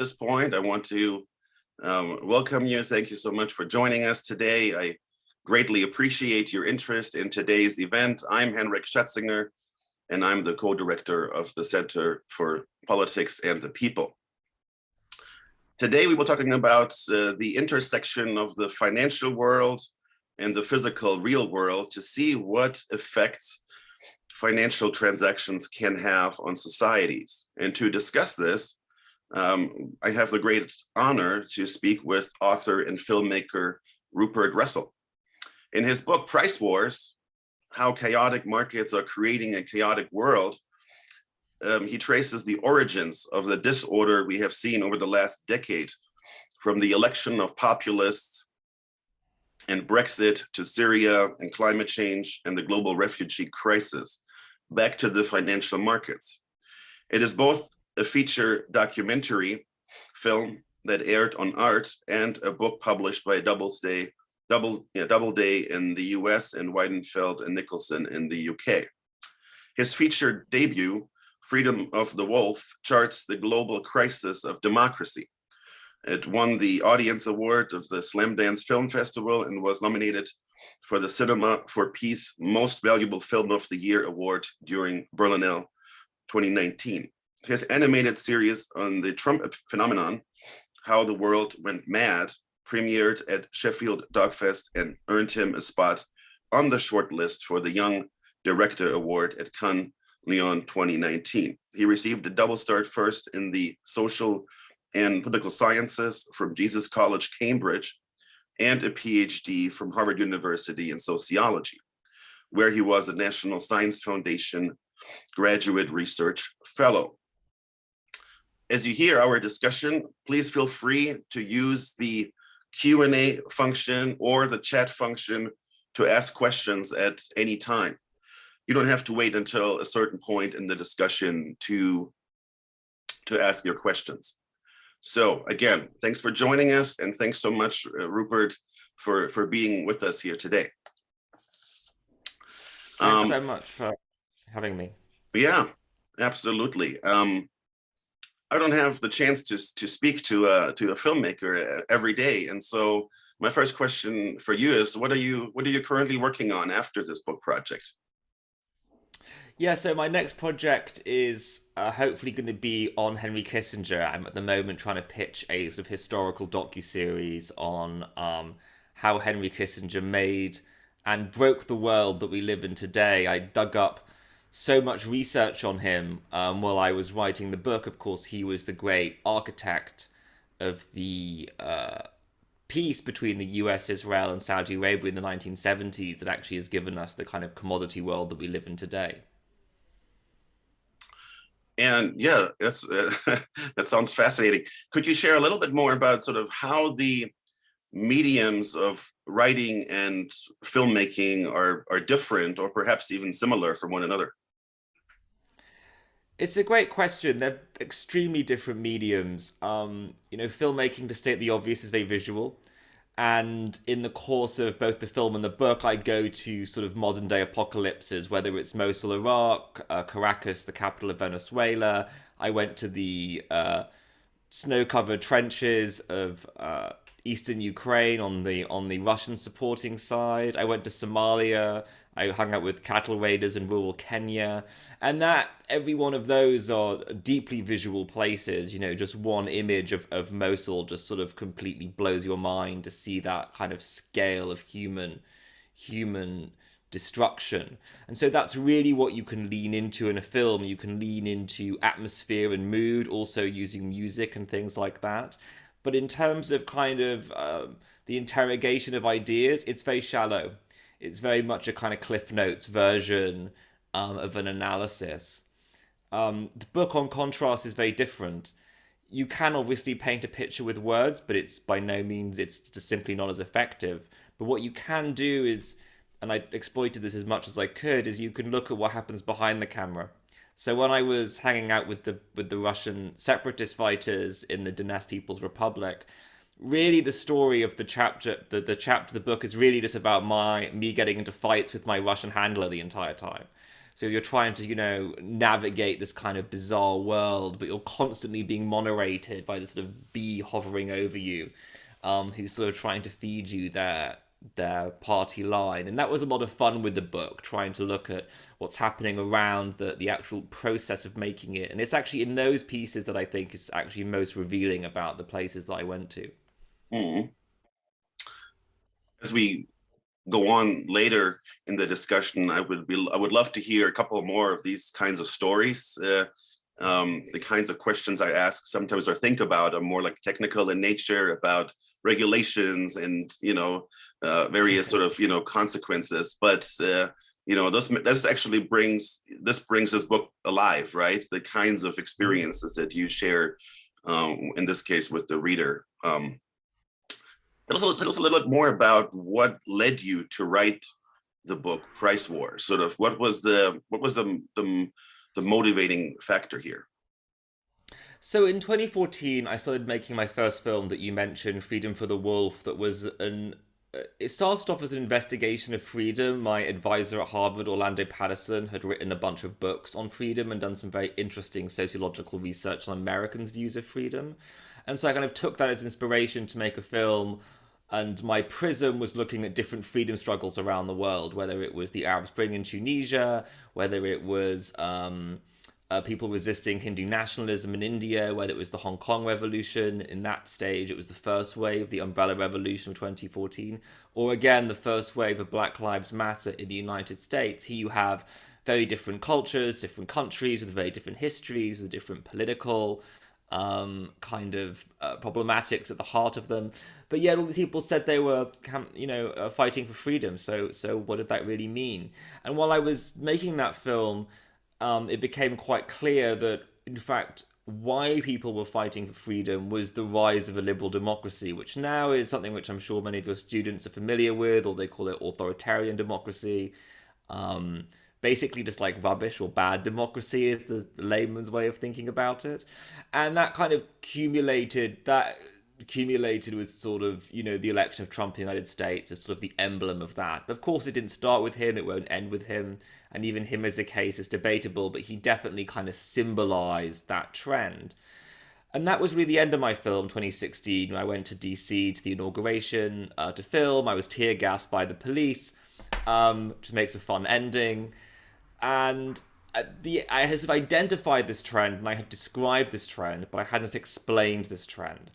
this point, I want to welcome you. Thank you so much for joining us today. I greatly appreciate your interest in today's event. I'm Henrik Schatzinger, and I'm the co-director of the Center for Politics and the People. Today, we will be talking about the intersection of the financial world and the physical real world to see what effects financial transactions can have on societies. And to discuss this, I have the great honor to speak with author and filmmaker Rupert Russell. In his book, Price Wars, How Chaotic Markets Are Creating a Chaotic World, he traces the origins of the disorder we have seen over the last decade, from the election of populists and Brexit to Syria and climate change and the global refugee crisis, back to the financial markets. It is both a feature documentary film that aired on Art and a book published by Doubleday in the US and Weidenfeld and Nicholson in the UK. His featured debut, Freedom of the Wolf, charts the global crisis of democracy. It won the Audience Award of the Slamdance Film Festival and was nominated for the Cinema for Peace Most Valuable Film of the Year award during Berlinale 2019. His animated series on the Trump phenomenon, How the World Went Mad, premiered at Sheffield Dogfest and earned him a spot on the shortlist for the Young Director Award at Cannes Lion 2019. He received a double start, first in the social and political sciences from Jesus College, Cambridge, and a Ph.D. from Harvard University in sociology, where he was a National Science Foundation graduate research fellow. As you hear our discussion, please feel free to use the Q&A function or the chat function to ask questions at any time. You don't have to wait until a certain point in the discussion to ask your questions. So again, thanks for joining us, and thanks so much, Rupert, for being with us here today. Thanks so much for having me. Yeah, absolutely. I don't have the chance to speak to a filmmaker every day, and so my first question for you is, what are you currently working on after this book project? Yeah, so my next project is hopefully going to be on Henry Kissinger. I'm at the moment trying to pitch a sort of historical docuseries on how Henry Kissinger made and broke the world that we live in today. I dug up so much research on him while I was writing the book. Of course, he was the great architect of the peace between the US, Israel, and Saudi Arabia in the 1970s that actually has given us the kind of commodity world that we live in today. And yeah, that's that sounds fascinating. Could you share a little bit more about sort of how the mediums of writing and filmmaking are different, or perhaps even similar from one another? It's a great question. They're extremely different mediums. Filmmaking, to state the obvious, is very visual. And in the course of both the film and the book, I go to sort of modern day apocalypses, whether it's Mosul, Iraq, Caracas, the capital of Venezuela. I went to the snow-covered trenches of eastern Ukraine on the Russian supporting side. I went to Somalia. I hung out with cattle raiders in rural Kenya. And that every one of those are deeply visual places. Just one image of Mosul just sort of completely blows your mind to see that kind of scale of human destruction. And so that's really what you can lean into in a film. You can lean into atmosphere and mood, also using music and things like that. But in terms of kind of the interrogation of ideas, it's very shallow. It's very much a kind of Cliff Notes version of an analysis. The book, on contrast, is very different. You can obviously paint a picture with words, but it's by no means, it's just simply not as effective. But what you can do is, and I exploited this as much as I could, is you can look at what happens behind the camera. So when I was hanging out with the Russian separatist fighters in the Donetsk People's Republic, really the story of the chapter, the book is really just about me getting into fights with my Russian handler the entire time. So you're trying to, navigate this kind of bizarre world, but you're constantly being moderated by this sort of bee hovering over you, who's sort of trying to feed you their party line. And that was a lot of fun with the book, trying to look at what's happening around the actual process of making it. And it's actually in those pieces that I think is actually most revealing about the places that I went to. Mhm. As we go on later in the discussion, I would love to hear a couple more of these kinds of stories. The kinds of questions I ask sometimes or think about are more like technical in nature, about regulations and various sort of consequences. But this actually brings this book alive, right? The kinds of experiences that you share, in this case with the reader. Tell us a little bit more about what led you to write the book Price War. Sort of what was the motivating factor here? So in 2014, I started making my first film that you mentioned, Freedom for the Wolf, that was an. It started off as an investigation of freedom. My advisor at Harvard, Orlando Patterson, had written a bunch of books on freedom and done some very interesting sociological research on Americans' views of freedom. And so I kind of took that as inspiration to make a film. And my prism was looking at different freedom struggles around the world, whether it was the Arab Spring in Tunisia, whether it was people resisting Hindu nationalism in India, whether it was the Hong Kong Revolution. In that stage, it was the first wave, the Umbrella Revolution of 2014, or again, the first wave of Black Lives Matter in the United States. Here you have very different cultures, different countries with very different histories, with different political kind of problematics at the heart of them. But yet, all these people said they were, fighting for freedom. So what did that really mean? And while I was making that film, it became quite clear that, in fact, why people were fighting for freedom was the rise of a liberal democracy, which now is something which I'm sure many of your students are familiar with, or they call it authoritarian democracy. Basically, just like rubbish or bad democracy is the layman's way of thinking about it. And that kind of accumulated with sort of, the election of Trump in the United States as sort of the emblem of that. But of course, it didn't start with him, it won't end with him. And even him as a case is debatable, but he definitely kind of symbolized that trend. And that was really the end of my film, 2016, when I went to DC to the inauguration to film. I was tear gassed by the police, which makes a fun ending. And I had sort of identified this trend and I had described this trend, but I hadn't explained this trend.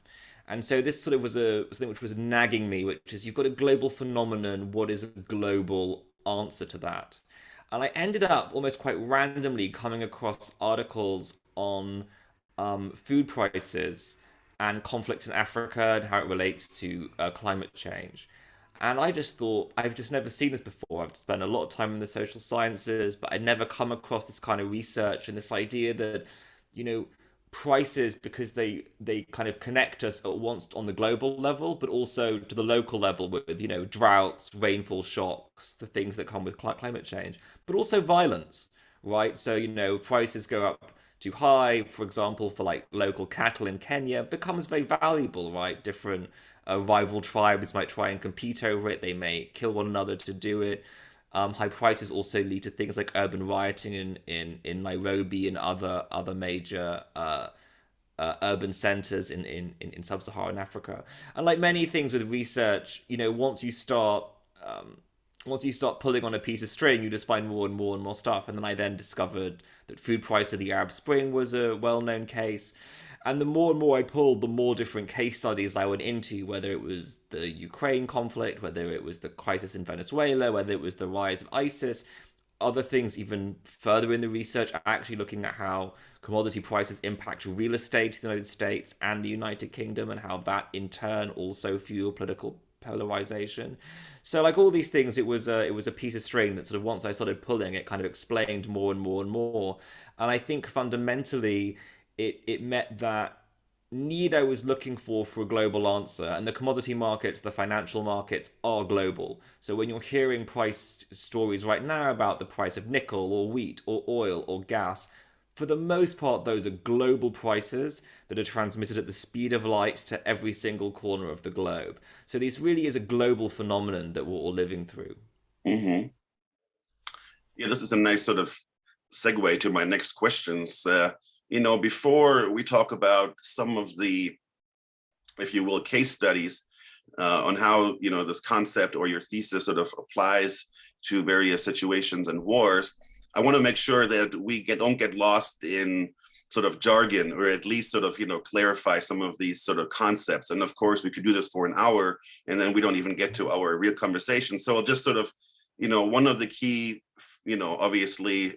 And so this sort of was something which was nagging me, which is you've got a global phenomenon. What is a global answer to that? And I ended up almost quite randomly coming across articles on food prices and conflicts in Africa and how it relates to climate change. And I just thought, I've just never seen this before. I've spent a lot of time in the social sciences, but I'd never come across this kind of research and this idea that, you know, prices, because they kind of connect us at once on the global level, but also to the local level with, droughts, rainfall shocks, the things that come with climate change, but also violence, right? So, prices go up too high, for example, for like local cattle in Kenya, becomes very valuable, right? Different rival tribes might try and compete over it. They may kill one another to do it. High prices also lead to things like urban rioting in Nairobi and other major urban centers in sub-Saharan Africa. And like many things with research, once you start pulling on a piece of string, you just find more and more and more stuff. And then I then discovered that food price of the Arab Spring was a well-known case. And the more and more I pulled, the more different case studies I went into, whether it was the Ukraine conflict, whether it was the crisis in Venezuela, whether it was the rise of ISIS, other things even further in the research are actually looking at how commodity prices impact real estate in the United States and the United Kingdom, and how that in turn also fuel political polarization. So like all these things, it was a piece of string that sort of once I started pulling, it kind of explained more and more and more. And I think fundamentally it met that need I was looking for a global answer. And the commodity markets, the financial markets are global. So when you're hearing price stories right now about the price of nickel or wheat or oil or gas, for the most part, those are global prices that are transmitted at the speed of light to every single corner of the globe. So this really is a global phenomenon that we're all living through. Hmm. Yeah, this is a nice sort of segue to my next questions. Before we talk about some of the, if you will, case studies on how this concept or your thesis sort of applies to various situations and wars, I want to make sure that we don't get lost in sort of jargon, or at least sort of clarify some of these sort of concepts. And of course, we could do this for an hour, and then we don't even get to our real conversation. So I'll just sort of, one of the key, obviously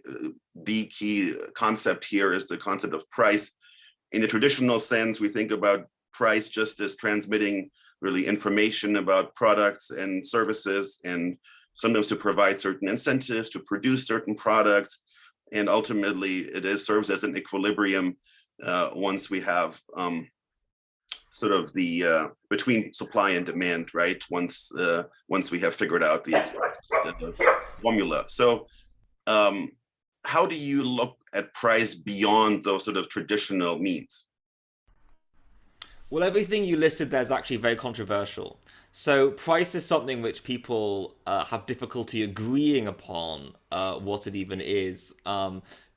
the key concept here is the concept of price. In the traditional sense, we think about price just as transmitting really information about products and services, and sometimes to provide certain incentives to produce certain products. And ultimately, serves as an equilibrium once we have sort of the between supply and demand, right? Once we have figured out the exact formula. So how do you look at price beyond those sort of traditional means? Well, everything you listed there is actually very controversial. So, price is something which people have difficulty agreeing upon what it even is.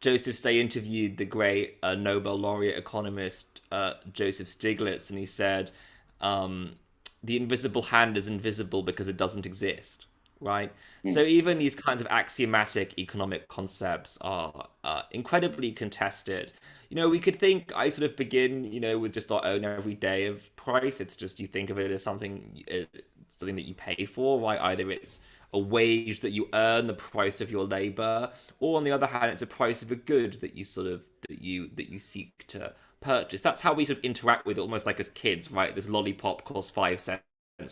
Joseph Stay interviewed the great Nobel laureate economist Joseph Stiglitz, and he said, the invisible hand is invisible because it doesn't exist, right? So even these kinds of axiomatic economic concepts are incredibly contested. We could think, I sort of begin, with just our own everyday of price. It's just, you think of it as something that you pay for, right? Either it's a wage that you earn, the price of your labor, or on the other hand, it's a price of a good that you seek to purchase. That's how we sort of interact with it, almost like as kids, right? This lollipop costs 5 cents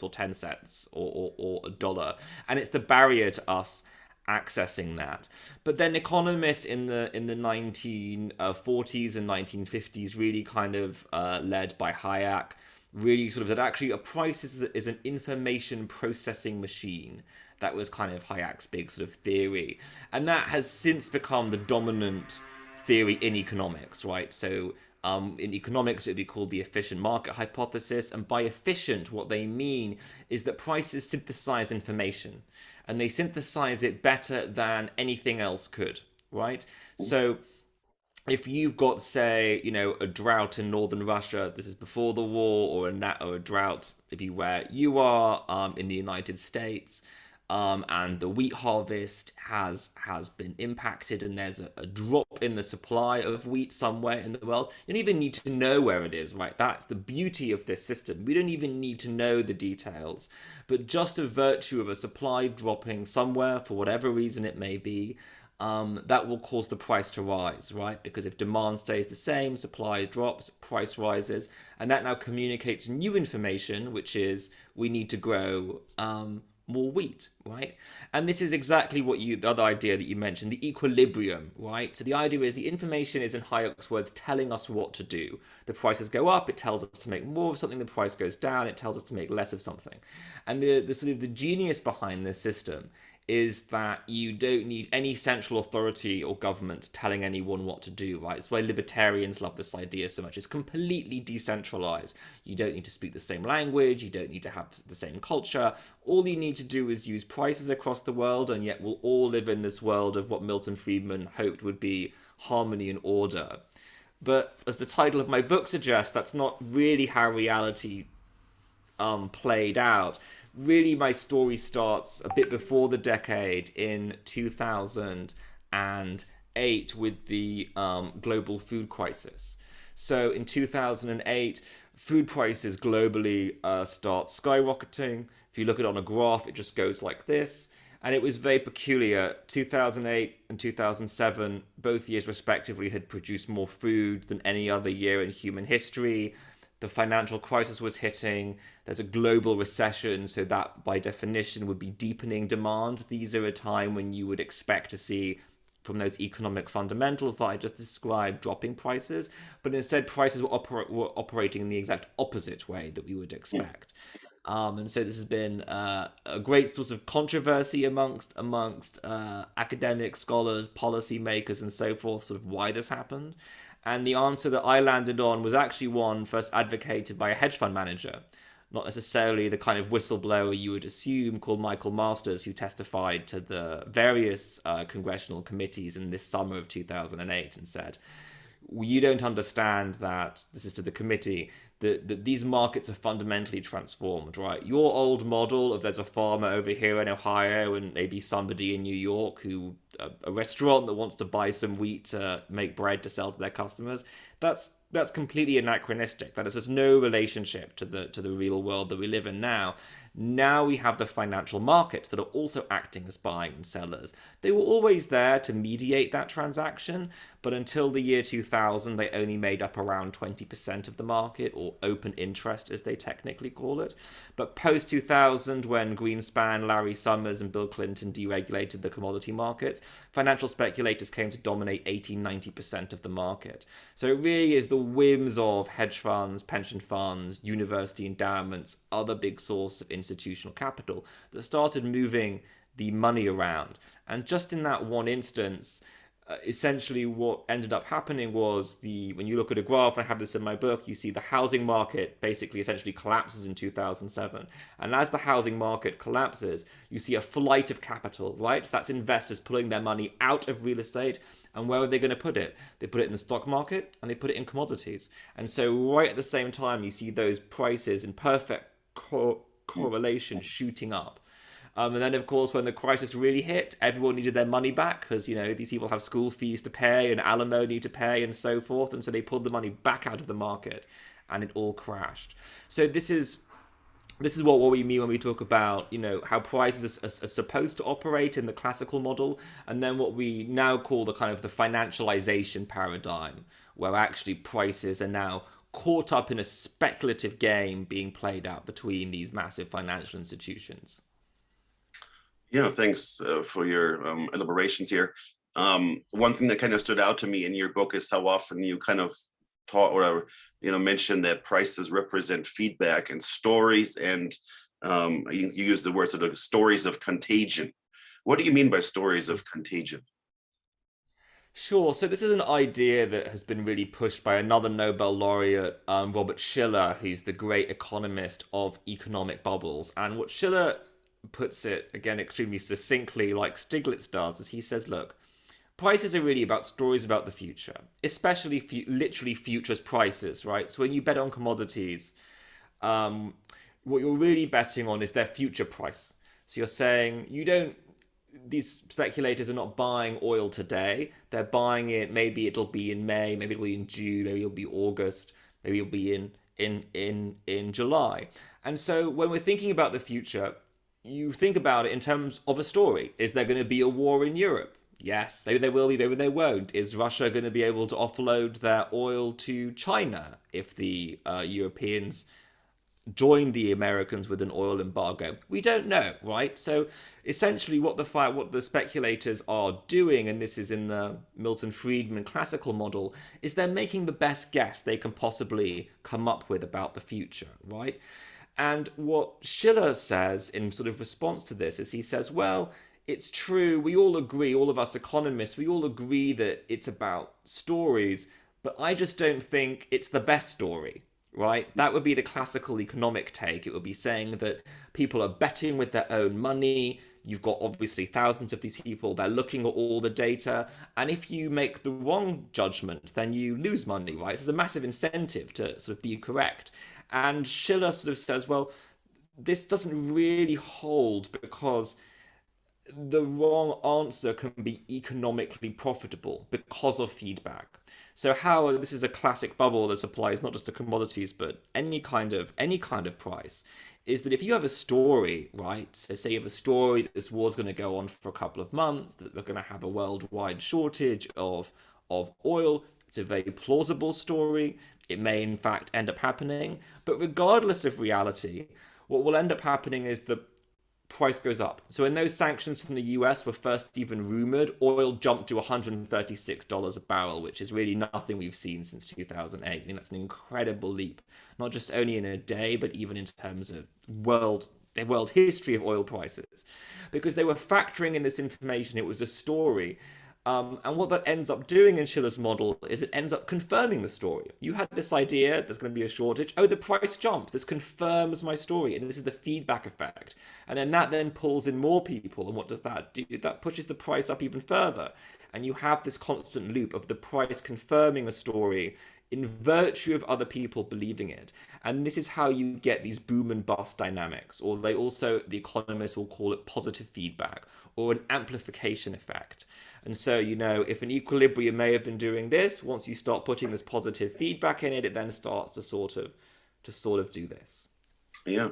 or 10 cents or $1, and it's the barrier to us accessing that. But then economists in the 1940s and 1950s, really kind of led by Hayek, really sort of that actually a price is an information processing machine. That was kind of Hayek's big sort of theory, and that has since become the dominant theory in economics, right? So in economics, it would be called the efficient market hypothesis. And by efficient, what they mean is that prices synthesize information, and they synthesize it better than anything else could, right? So if you've got, say, a drought in northern Russia, this is before the war, or a drought maybe where you are in the United States, and the wheat harvest has been impacted, and there's a drop in the supply of wheat somewhere in the world. You don't even need to know where it is, right? That's the beauty of this system. We don't even need to know the details, but just a virtue of a supply dropping somewhere for whatever reason it may be, that will cause the price to rise, right? Because if demand stays the same, supply drops, price rises, and that now communicates new information, which is we need to grow more wheat, right? And this is exactly what the other idea that you mentioned, the equilibrium, right? So the idea is the information is, in Hayek's words, telling us what to do. The prices go up, it tells us to make more of something. The price goes down, it tells us to make less of something. And the sort of the genius behind this system is that you don't need any central authority or government telling anyone what to do, right? It's why libertarians love this idea so much. It's completely decentralized. You don't need to speak the same language. You don't need to have the same culture. All you need to do is use prices across the world, and yet we'll all live in this world of what Milton Friedman hoped would be harmony and order. But as the title of my book suggests, that's not really how reality played out. Really, my story starts a bit before the decade, in 2008, with the global food crisis. So in 2008, food prices globally start skyrocketing. If you look at it on a graph, it just goes like this. And it was very peculiar. 2008 and 2007, both years respectively, had produced more food than any other year in human history. The financial crisis was hitting. There's a global recession, so that by definition would be deepening demand. These are a time when you would expect to see, from those economic fundamentals that I just described, dropping prices. But instead, prices were operating in the exact opposite way that we would expect. And so this has been a great source of controversy amongst academics, scholars, policymakers, and so forth, sort of why this happened. And the answer that I landed on was actually one first advocated by a hedge fund manager, not necessarily the kind of whistleblower you would assume, called Michael Masters, who testified to the various congressional committees in this summer of 2008 and said, you don't understand that, this is to the committee, that these markets are fundamentally transformed, right? Your old model of there's a farmer over here in Ohio and maybe somebody in New York who, a restaurant that wants to buy some wheat to make bread to sell to their customers, that's completely anachronistic. That has no relationship to the real world that we live in now. Now we have the financial markets that are also acting as buying and sellers. They were always there to mediate that transaction, but until the year 2000, they only made up around 20% of the market, or open interest as they technically call it. But post 2000, when Greenspan, Larry Summers, and Bill Clinton deregulated the commodity markets, financial speculators came to dominate 80-90% of the market. So it really is the whims of hedge funds, pension funds, university endowments, other big source of institutional capital that started moving the money around. And just in that one instance, essentially what ended up happening was, when you look at a graph, and I have this in my book, you see the housing market basically essentially collapses in 2007. And as the housing market collapses, you see a flight of capital, right? That's investors pulling their money out of real estate. And where are they going to put it? They put it in the stock market and they put it in commodities. And so right at the same time, you see those prices in perfect correlation shooting up. And then, of course, when the crisis really hit, everyone needed their money back because, these people have school fees to pay and alimony to pay and so forth. And so they pulled the money back out of the market and it all crashed. So this is what we mean when we talk about, how prices are supposed to operate in the classical model, and then what we now call the kind of the financialization paradigm, where actually prices are now caught up in a speculative game being played out between these massive financial institutions. Yeah, thanks for your elaborations here. One thing that kind of stood out to me in your book is how often you kind of taught or mentioned that prices represent feedback and stories, and you use the word sort of stories of contagion. What do you mean by stories of contagion? Sure. So this is an idea that has been really pushed by another Nobel laureate, Robert Schiller, who's the great economist of economic bubbles. And what Schiller puts it, again, extremely succinctly, like Stiglitz does, is he says, look, prices are really about stories about the future, especially literally futures prices, right? So when you bet on commodities, what you're really betting on is their future price. So you're saying these speculators are not buying oil today. They're buying it. Maybe it'll be in May. Maybe it'll be in June. Maybe it'll be August. Maybe it'll be in July. And so when we're thinking about the future, you think about it in terms of a story. Is there going to be a war in Europe? Yes, maybe there will be, maybe there won't. Is Russia going to be able to offload their oil to China if the Europeans join the Americans with an oil embargo? We don't know, right? So essentially what the speculators are doing, and this is in the Milton Friedman classical model, is they're making the best guess they can possibly come up with about the future, right? And what Schiller says in sort of response to this is he says, well, it's true, we all agree, all of us economists, we all agree that it's about stories, but I just don't think it's the best story, right? That would be the classical economic take. It would be saying that people are betting with their own money. You've got obviously thousands of these people, they're looking at all the data, and if you make the wrong judgment, then you lose money, right? So there's a massive incentive to sort of be correct. And Schiller sort of says, well, this doesn't really hold because the wrong answer can be economically profitable because of feedback. So this is a classic bubble that applies not just to commodities, but any kind of price, is that if you have a story, right? So say you have a story that this war's going to go on for a couple of months, that we're going to have a worldwide shortage of oil. It's a very plausible story. It may in fact end up happening, but regardless of reality, what will end up happening is the price goes up. So when those sanctions from the US were first even rumored, oil jumped to $136 a barrel, which is really nothing we've seen since 2008. I mean, that's an incredible leap, not just only in a day, but even in terms of the world history of oil prices, because they were factoring in this information. It was a story. And what that ends up doing in Schiller's model is it ends up confirming the story. You had this idea there's going to be a shortage. Oh, the price jumps. This confirms my story. And this is the feedback effect. And then that then pulls in more people. And what does that do? That pushes the price up even further. And you have this constant loop of the price confirming a story in virtue of other people believing it. And this is how you get these boom and bust dynamics, or they also, the economists will call it positive feedback or an amplification effect. And so, if an equilibrium may have been doing this, once you start putting this positive feedback in it, it then starts to sort of do this. Yeah.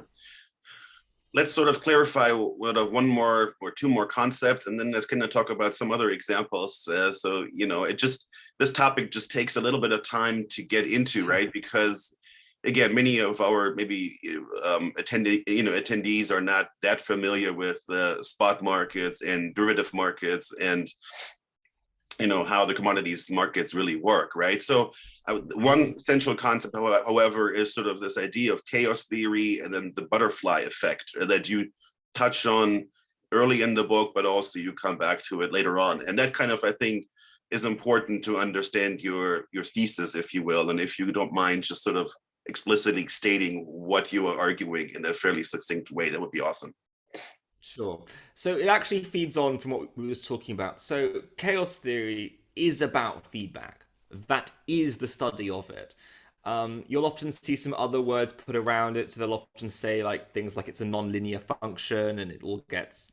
Let's sort of clarify one more or two more concepts, and then let's kind of talk about some other examples. This topic just takes a little bit of time to get into, right? Because again, many of our maybe attendees are not that familiar with spot markets and derivative markets and how the commodities markets really work, right? So one central concept, however, is sort of this idea of chaos theory and then the butterfly effect that you touch on early in the book, but also you come back to it later on. And that kind of, I think, is important to understand your thesis, if you will. And if you don't mind just sort of explicitly stating what you are arguing in a fairly succinct way, that would be awesome. Sure. So it actually feeds on from what we were talking about. So chaos theory is about feedback. That is the study of it. You'll often see some other words put around it. So they'll often say things like it's a nonlinear function, and it all gets,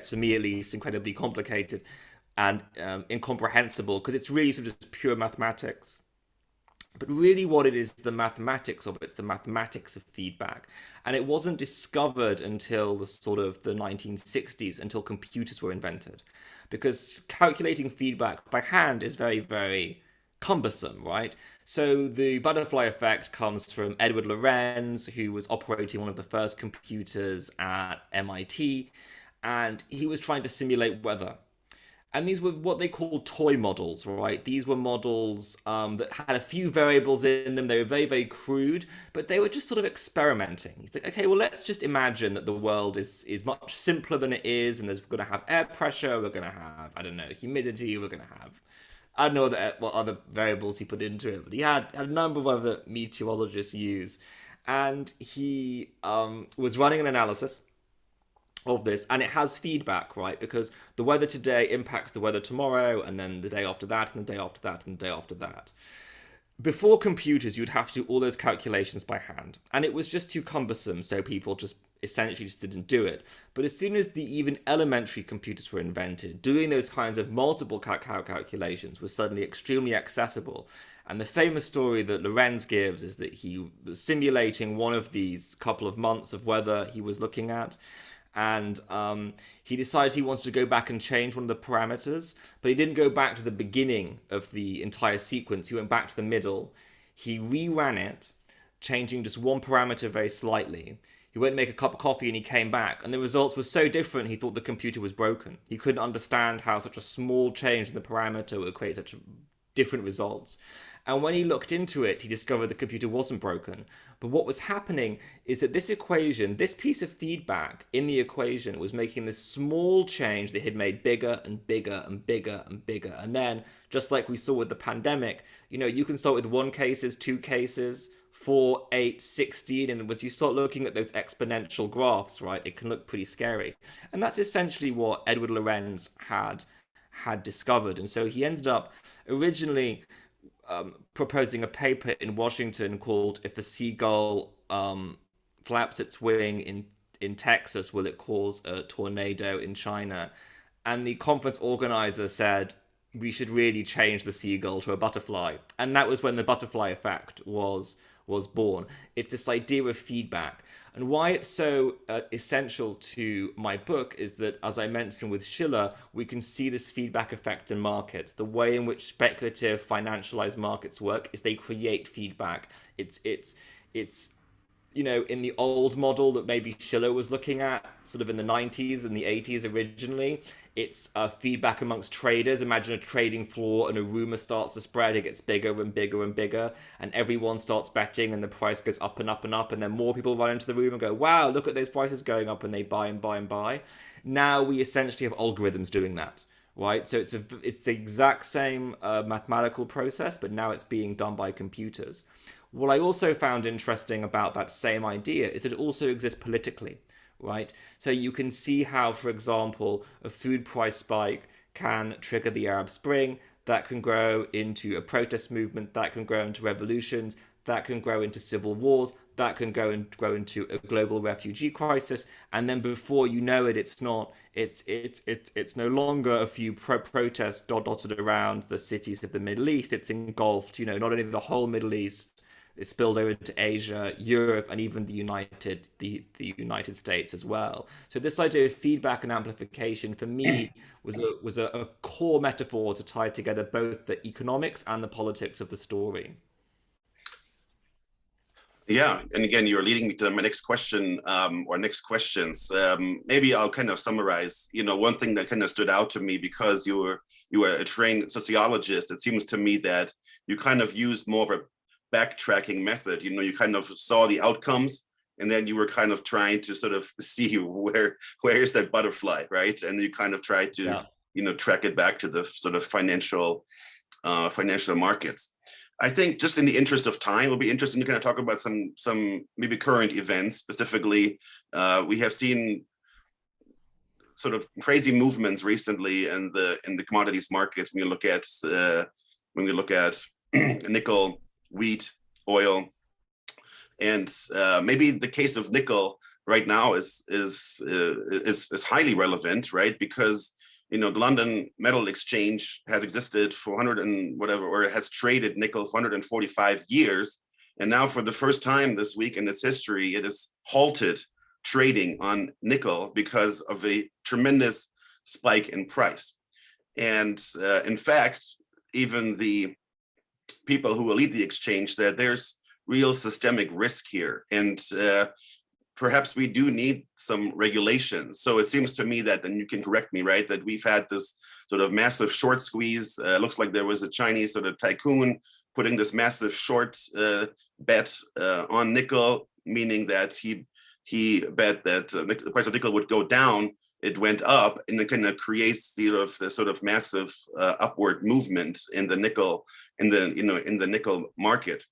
for me at least, incredibly complicated and incomprehensible because it's really sort of just pure mathematics. But really what it is, the mathematics of it, it's the mathematics of feedback. And it wasn't discovered until the 1960s, until computers were invented. Because calculating feedback by hand is very, very cumbersome, right? So the butterfly effect comes from Edward Lorenz, who was operating one of the first computers at MIT, and he was trying to simulate weather. And these were what they called toy models, right? These were models that had a few variables in them. They were very, very crude, but they were just sort of experimenting. He's like, okay, well, let's just imagine that the world is much simpler than it is, and we're going to have air pressure, we're going to have, I don't know, humidity, we're going to have, I don't know what other variables he put into it, but he had a number of other meteorologists use. And he was running an analysis of this, and it has feedback, right? Because the weather today impacts the weather tomorrow, and then the day after that, and the day after that, and the day after that. Before computers, you'd have to do all those calculations by hand, and it was just too cumbersome, so people just essentially just didn't do it. But as soon as the even elementary computers were invented, doing those kinds of multiple calculations was suddenly extremely accessible. And the famous story that Lorenz gives is that he was simulating one of these couple of months of weather he was looking at, and he decided he wanted to go back and change one of the parameters, but he didn't go back to the beginning of the entire sequence. He went back to the middle. He reran it, changing just one parameter very slightly. He went and make a cup of coffee and he came back, and the results were so different he thought the computer was broken. He couldn't understand how such a small change in the parameter would create such different results. And when he looked into it, he discovered the computer wasn't broken. But what was happening is that this equation, this piece of feedback in the equation was making this small change that had made bigger and bigger and bigger and bigger. And then, just like we saw with the pandemic, you can start with 1 cases, 2 cases, 4, 8, 16, and as you start looking at those exponential graphs, right, it can look pretty scary. And that's essentially what Edward Lorenz had discovered. And so he ended up originally proposing a paper in Washington called "If a Seagull Flaps Its Wing in Texas, Will It Cause a Tornado in China?" And the conference organizer said, we should really change the seagull to a butterfly. And that was when the butterfly effect was born. It's this idea of feedback. And why it's so essential to my book is that, as I mentioned with Schiller, we can see this feedback effect in markets. The way in which speculative, financialized markets work is they create feedback. It's in the old model that maybe Schiller was looking at, sort of in the 90s and the 80s originally, it's feedback amongst traders. Imagine a trading floor and a rumor starts to spread. It gets bigger and bigger and bigger, and everyone starts betting, and the price goes up and up and up, and then more people run into the room and go, wow, look at those prices going up, and they buy and buy and buy. Now we essentially have algorithms doing that, right? So it's the exact same mathematical process, but now it's being done by computers. What I also found interesting about that same idea is that it also exists politically, right? So you can see how, for example, a food price spike can trigger the Arab Spring, that can grow into a protest movement, that can grow into revolutions, that can grow into civil wars, that can grow into a global refugee crisis, and then before you know it, it's no longer a few protests dotted around the cities of the Middle East. It's engulfed, not only the whole Middle East, it spilled over into Asia, Europe, and even the United States as well. So this idea of feedback and amplification for me was a core metaphor to tie together both the economics and the politics of the story. Yeah, and again, you're leading me to my next question, or next questions. Maybe I'll kind of summarize. One thing that kind of stood out to me, because you were a trained sociologist. It seems to me that you kind of used more of a backtracking method. You kind of saw the outcomes, and then you were kind of trying to sort of see where is that butterfly, right? And you kind of try to Yeah. track it back to the sort of financial markets. I think, just in the interest of time, it'll be interesting to kind of talk about some maybe current events. Specifically, we have seen sort of crazy movements recently in the commodities markets. When we look at nickel, wheat, oil, and maybe the case of nickel right now is highly relevant, right? Because the London Metal Exchange has existed for 100 and whatever, or has traded nickel for 145 years. And now, for the first time this week in its history, it has halted trading on nickel because of a tremendous spike in price. And in fact, even the people who will lead the exchange said there's real systemic risk here. And perhaps we do need some regulations. So it seems to me that, and you can correct me, right, that we've had this sort of massive short squeeze. Looks like there was a Chinese sort of tycoon putting this massive short bet on nickel, meaning that he bet that the price of nickel would go down. It went up, and it kind of creates the sort of massive upward movement in the nickel in the nickel market.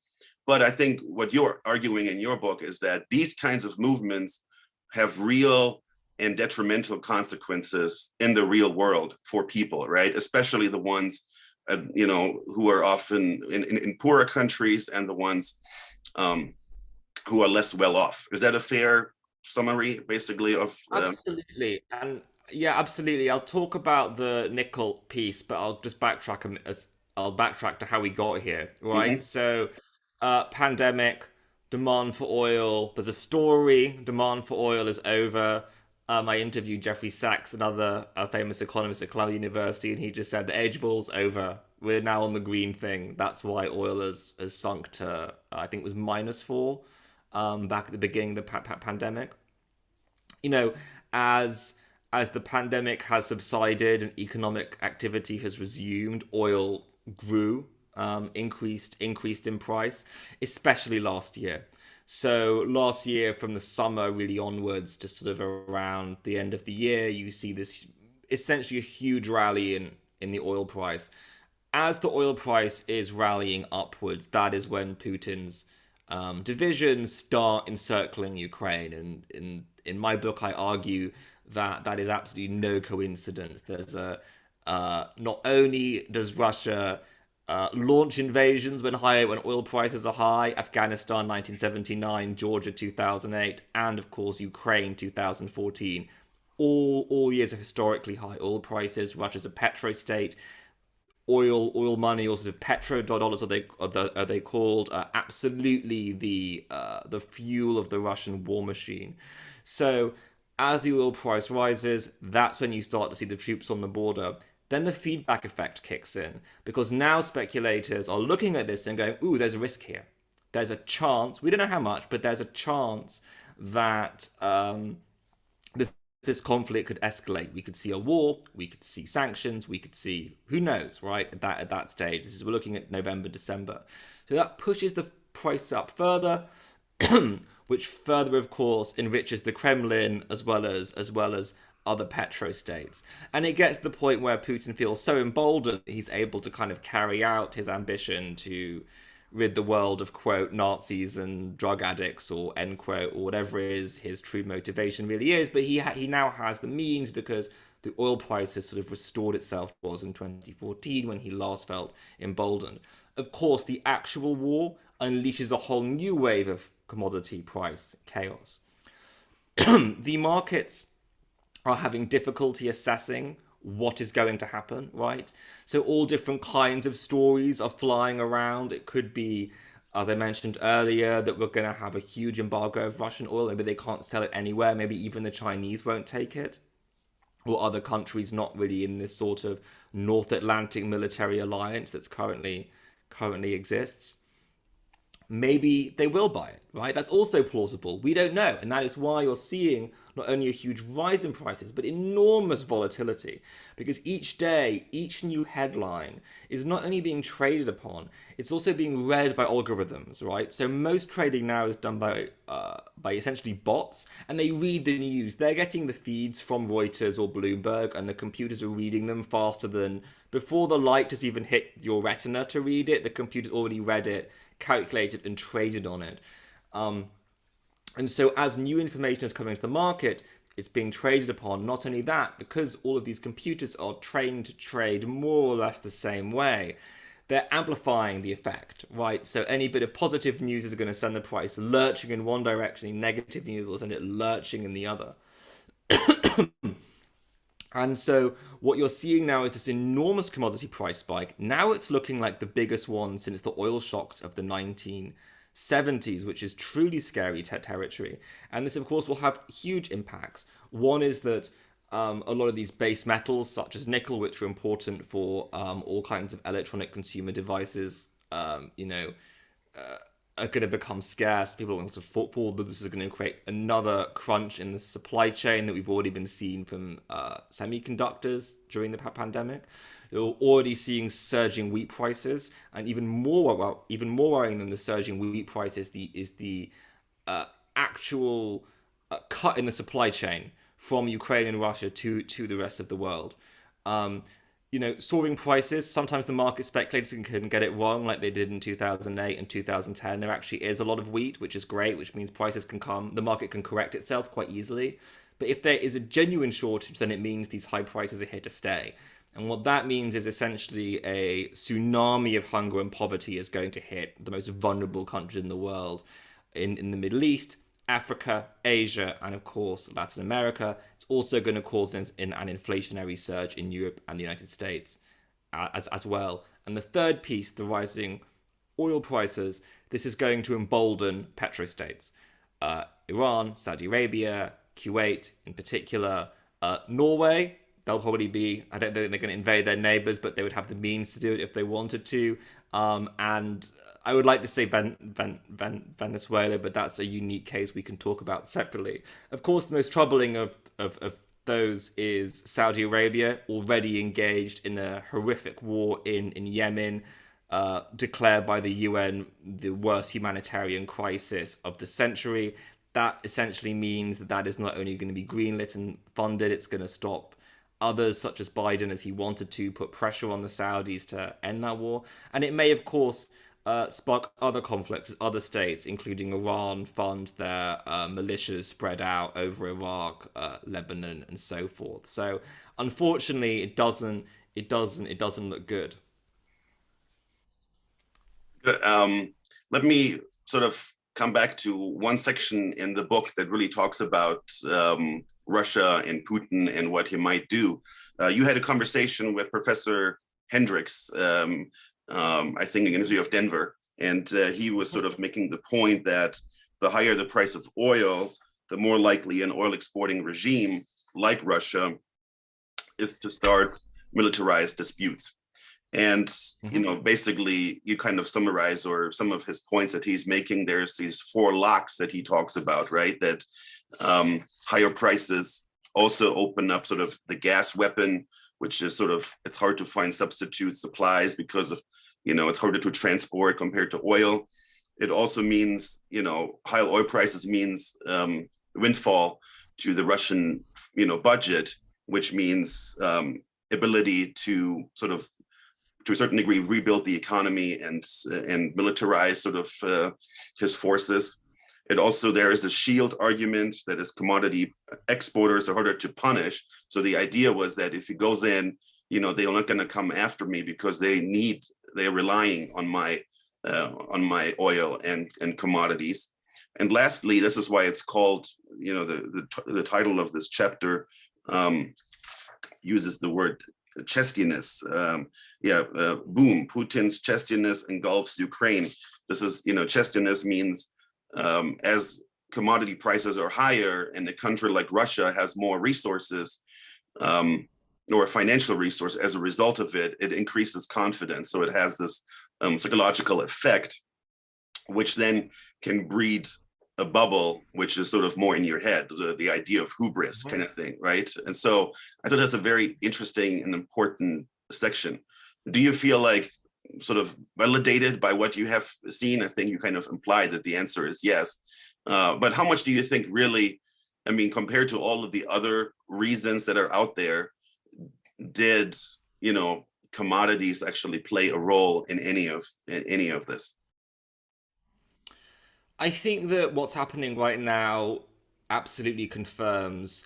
But I think what you're arguing in your book is that these kinds of movements have real and detrimental consequences in the real world for people, right? Especially the ones, who are often in poorer countries, and the ones who are less well off. Is that a fair summary, basically, of? Absolutely. And yeah, absolutely. I'll talk about the nickel piece, but I'll just I'll backtrack to how we got here, right? Mhm. So, pandemic, demand for oil. There's a story. Demand for oil is over. I interviewed Jeffrey Sachs, another famous economist at Columbia University, and he just said the age of oil's over. We're now on the green thing. That's why oil has sunk to, I think it was -4, back at the beginning of the pandemic. you know, as the pandemic has subsided and economic activity has resumed, oil grew, increased in price, especially last year. So last year, from the summer really onwards to sort of around the end of the year, you see this essentially a huge rally in the oil price. As the oil price is rallying upwards, that is when Putin's divisions start encircling Ukraine. And in my book, I argue that that is absolutely no coincidence. There's not only does Russia launch invasions when oil prices are high, Afghanistan 1979, Georgia 2008, and of course Ukraine 2014. All years of historically high oil prices. Russia's a petrostate. Oil money, or sort of petrodollars, are they called? Absolutely the fuel of the Russian war machine. So as the oil price rises, that's when you start to see the troops on the border. Then the feedback effect kicks in, because now speculators are looking at this and going, "Ooh, there's a risk here. There's a chance. We don't know how much, but there's a chance that this conflict could escalate. We could see a war, we could see sanctions, we could see, who knows, right? At that stage, we're looking at November, December. So that pushes the price up further, which further, of course, enriches the Kremlin as well as other petrostates. And it gets to the point where Putin feels so emboldened that he's able to kind of carry out his ambition to rid the world of, quote, Nazis and drug addicts, or end quote, or whatever is his true motivation really is. But he now has the means because the oil price has sort of restored itself was in 2014 when he last felt emboldened. Of course, the actual war unleashes a whole new wave of commodity price chaos. The markets are having difficulty assessing what is going to happen, right? So all different kinds of stories are flying around. It could be, as I mentioned earlier, that we're going to have a huge embargo of Russian oil. Maybe they can't sell it anywhere. Maybe even the Chinese won't take it, or other countries not really in this sort of North Atlantic military alliance that's currently exists. Maybe they will buy it, right? That's also plausible. We don't know. And that is why you're seeing not only a huge rise in prices, but enormous volatility. Because each day, each new headline is not only being traded upon, it's also being read by algorithms, right? So most trading now is done by essentially bots, and they read the news. They're getting the feeds from Reuters or Bloomberg, and the computers are reading them faster than before the light has even hit your retina to read it. The computer's already read it, calculated, and traded on it. And so as new information is coming to the market, it's being traded upon. Not only that, because all of these computers are trained to trade more or less the same way, they're amplifying the effect, right? So any bit of positive news is going to send the price lurching in one direction, any negative news will send it lurching in the other. And so what you're seeing now is this enormous commodity price spike. Now it's looking like the biggest one since the oil shocks of the 1970s, which is truly scary territory. And this, of course, will have huge impacts. One is that a lot of these base metals, such as nickel, which are important for all kinds of electronic consumer devices, are going to become scarce. People are going to fall. This is going to create another crunch in the supply chain that we've already been seeing from semiconductors during the pandemic. You're already seeing surging wheat prices, and even more worrying than the surging wheat prices is the actual cut in the supply chain from Ukraine and Russia to the rest of the world. Soaring prices, sometimes the market speculators can get it wrong like they did in 2008 and 2010. There actually is a lot of wheat, which is great, which means prices the market can correct itself quite easily. But if there is a genuine shortage, then it means these high prices are here to stay. And what that means is essentially a tsunami of hunger and poverty is going to hit the most vulnerable countries in the world, in the Middle East, Africa, Asia, and of course Latin America. It's also going to cause an inflationary surge in Europe and the United States as well. And the third piece, the rising oil prices, this is going to embolden petrostates. Iran, Saudi Arabia, Kuwait in particular, Norway, they'll probably be, I don't think they're going to invade their neighbors, but they would have the means to do it if they wanted to. And I would like to say Venezuela, but that's a unique case we can talk about separately. Of course, the most troubling of those is Saudi Arabia, already engaged in a horrific war in Yemen, declared by the UN the worst humanitarian crisis of the century. That essentially means that is not only going to be greenlit and funded, it's going to stop others, such as Biden, as he wanted to, put pressure on the Saudis to end that war. And it may, of course, spark other conflicts as other states, including Iran, fund their militias spread out over Iraq, Lebanon, and so forth. So, unfortunately, it doesn't look good. Let me sort of come back to one section in the book that really talks about Russia and Putin and what he might do. You had a conversation with Professor Hendricks, I think in the University of Denver, and he was sort of making the point that the higher the price of oil, the more likely an oil exporting regime like Russia is to start militarized disputes. And, basically you kind of summarize, or some of his points that he's making, there's these four locks that he talks about, right? That higher prices also open up sort of the gas weapon, which is sort of, it's hard to find substitute supplies because of, it's harder to transport compared to oil. It also means, high oil prices means windfall the Russian, budget, which means ability to sort of, to a certain degree, rebuild the economy and militarize sort of his forces. It also, there is a shield argument that is commodity exporters are harder to punish. So the idea was that if he goes in, they're not going to come after me because they're relying on my oil and commodities. And lastly, this is why it's called, the title of this chapter uses the word chestiness. Boom, Putin's chestiness engulfs Ukraine. This is, chestiness means as commodity prices are higher and a country like Russia has more resources or financial resource, as a result of it, it increases confidence. So it has this psychological effect, which then can breed a bubble, which is sort of more in your head, the idea of hubris kind of thing, right? And so I thought that's a very interesting and important section. Do you feel like sort of validated by what you have seen? I think you kind of implied that the answer is yes. But how much do you think really, I mean, compared to all of the other reasons that are out there, did, commodities actually play a role in any of this? I think that what's happening right now absolutely confirms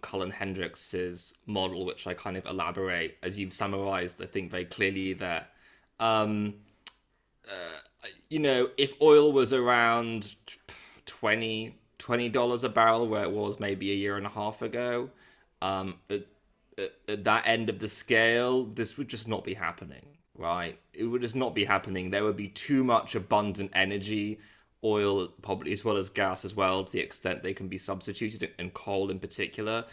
Colin Hendricks's model, which I kind of elaborate, as you've summarized, I think very clearly there. If oil was around $20 a barrel, where it was maybe a year and a half ago, at that end of the scale, this would just not be happening, right? It would just not be happening. There would be too much abundant energy, oil probably as well as gas as well, to the extent they can be substituted, and coal in particular,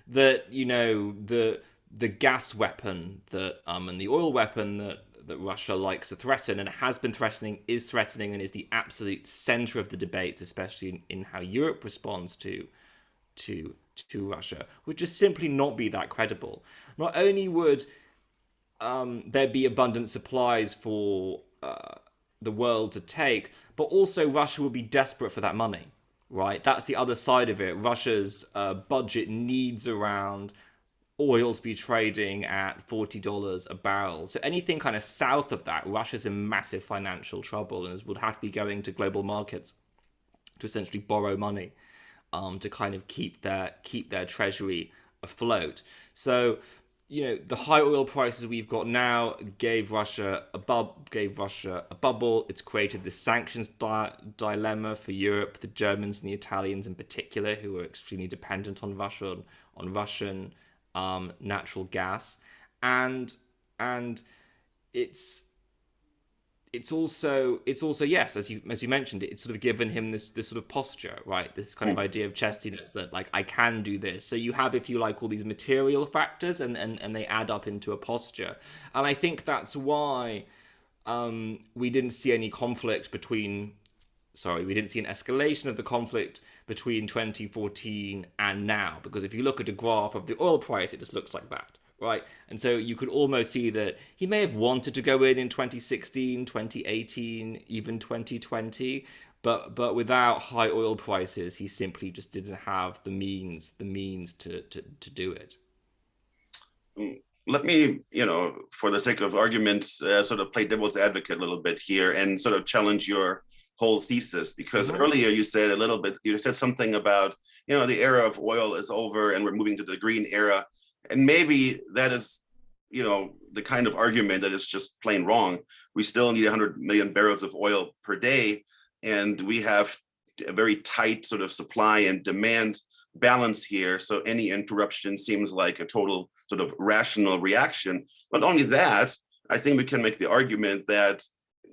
that the gas weapon that and the oil weapon that Russia likes to threaten and has been threatening, and is the absolute center of the debates, especially in how Europe responds to Russia, would just simply not be that credible. Not only would there be abundant supplies for the world to take, but also Russia would be desperate for that money, right? That's the other side of it. Russia's budget needs around oil to be trading at $40 a barrel. So anything kind of south of that, Russia's in massive financial trouble and would have to be going to global markets to essentially borrow money to kind of keep their treasury afloat. So, the high oil prices we've got now gave Russia a bubble. It's created this sanctions dilemma for Europe, the Germans and the Italians in particular, who are extremely dependent on Russian natural gas, and it's also yes, as you mentioned, it's sort of given him this sort of posture, right? This kind of idea of chestiness, that like, I can do this. So you have, if you like, all these material factors, and they add up into a posture. And I think that's why we didn't see any conflict between. Sorry, we didn't see an escalation of the conflict between 2014 and now, because if you look at a graph of the oil price, it just looks like that, right? And so you could almost see that he may have wanted to go in 2016, 2018, even 2020, but without high oil prices, he simply just didn't have the means to do it. Let me, for the sake of argument, sort of play devil's advocate a little bit here and sort of challenge your whole thesis, because earlier you said something about, the era of oil is over and we're moving to the green era. And maybe that is, the kind of argument that is just plain wrong. We still need 100 million barrels of oil per day, and we have a very tight sort of supply and demand balance here. So any interruption seems like a total sort of rational reaction. Not only that, I think we can make the argument that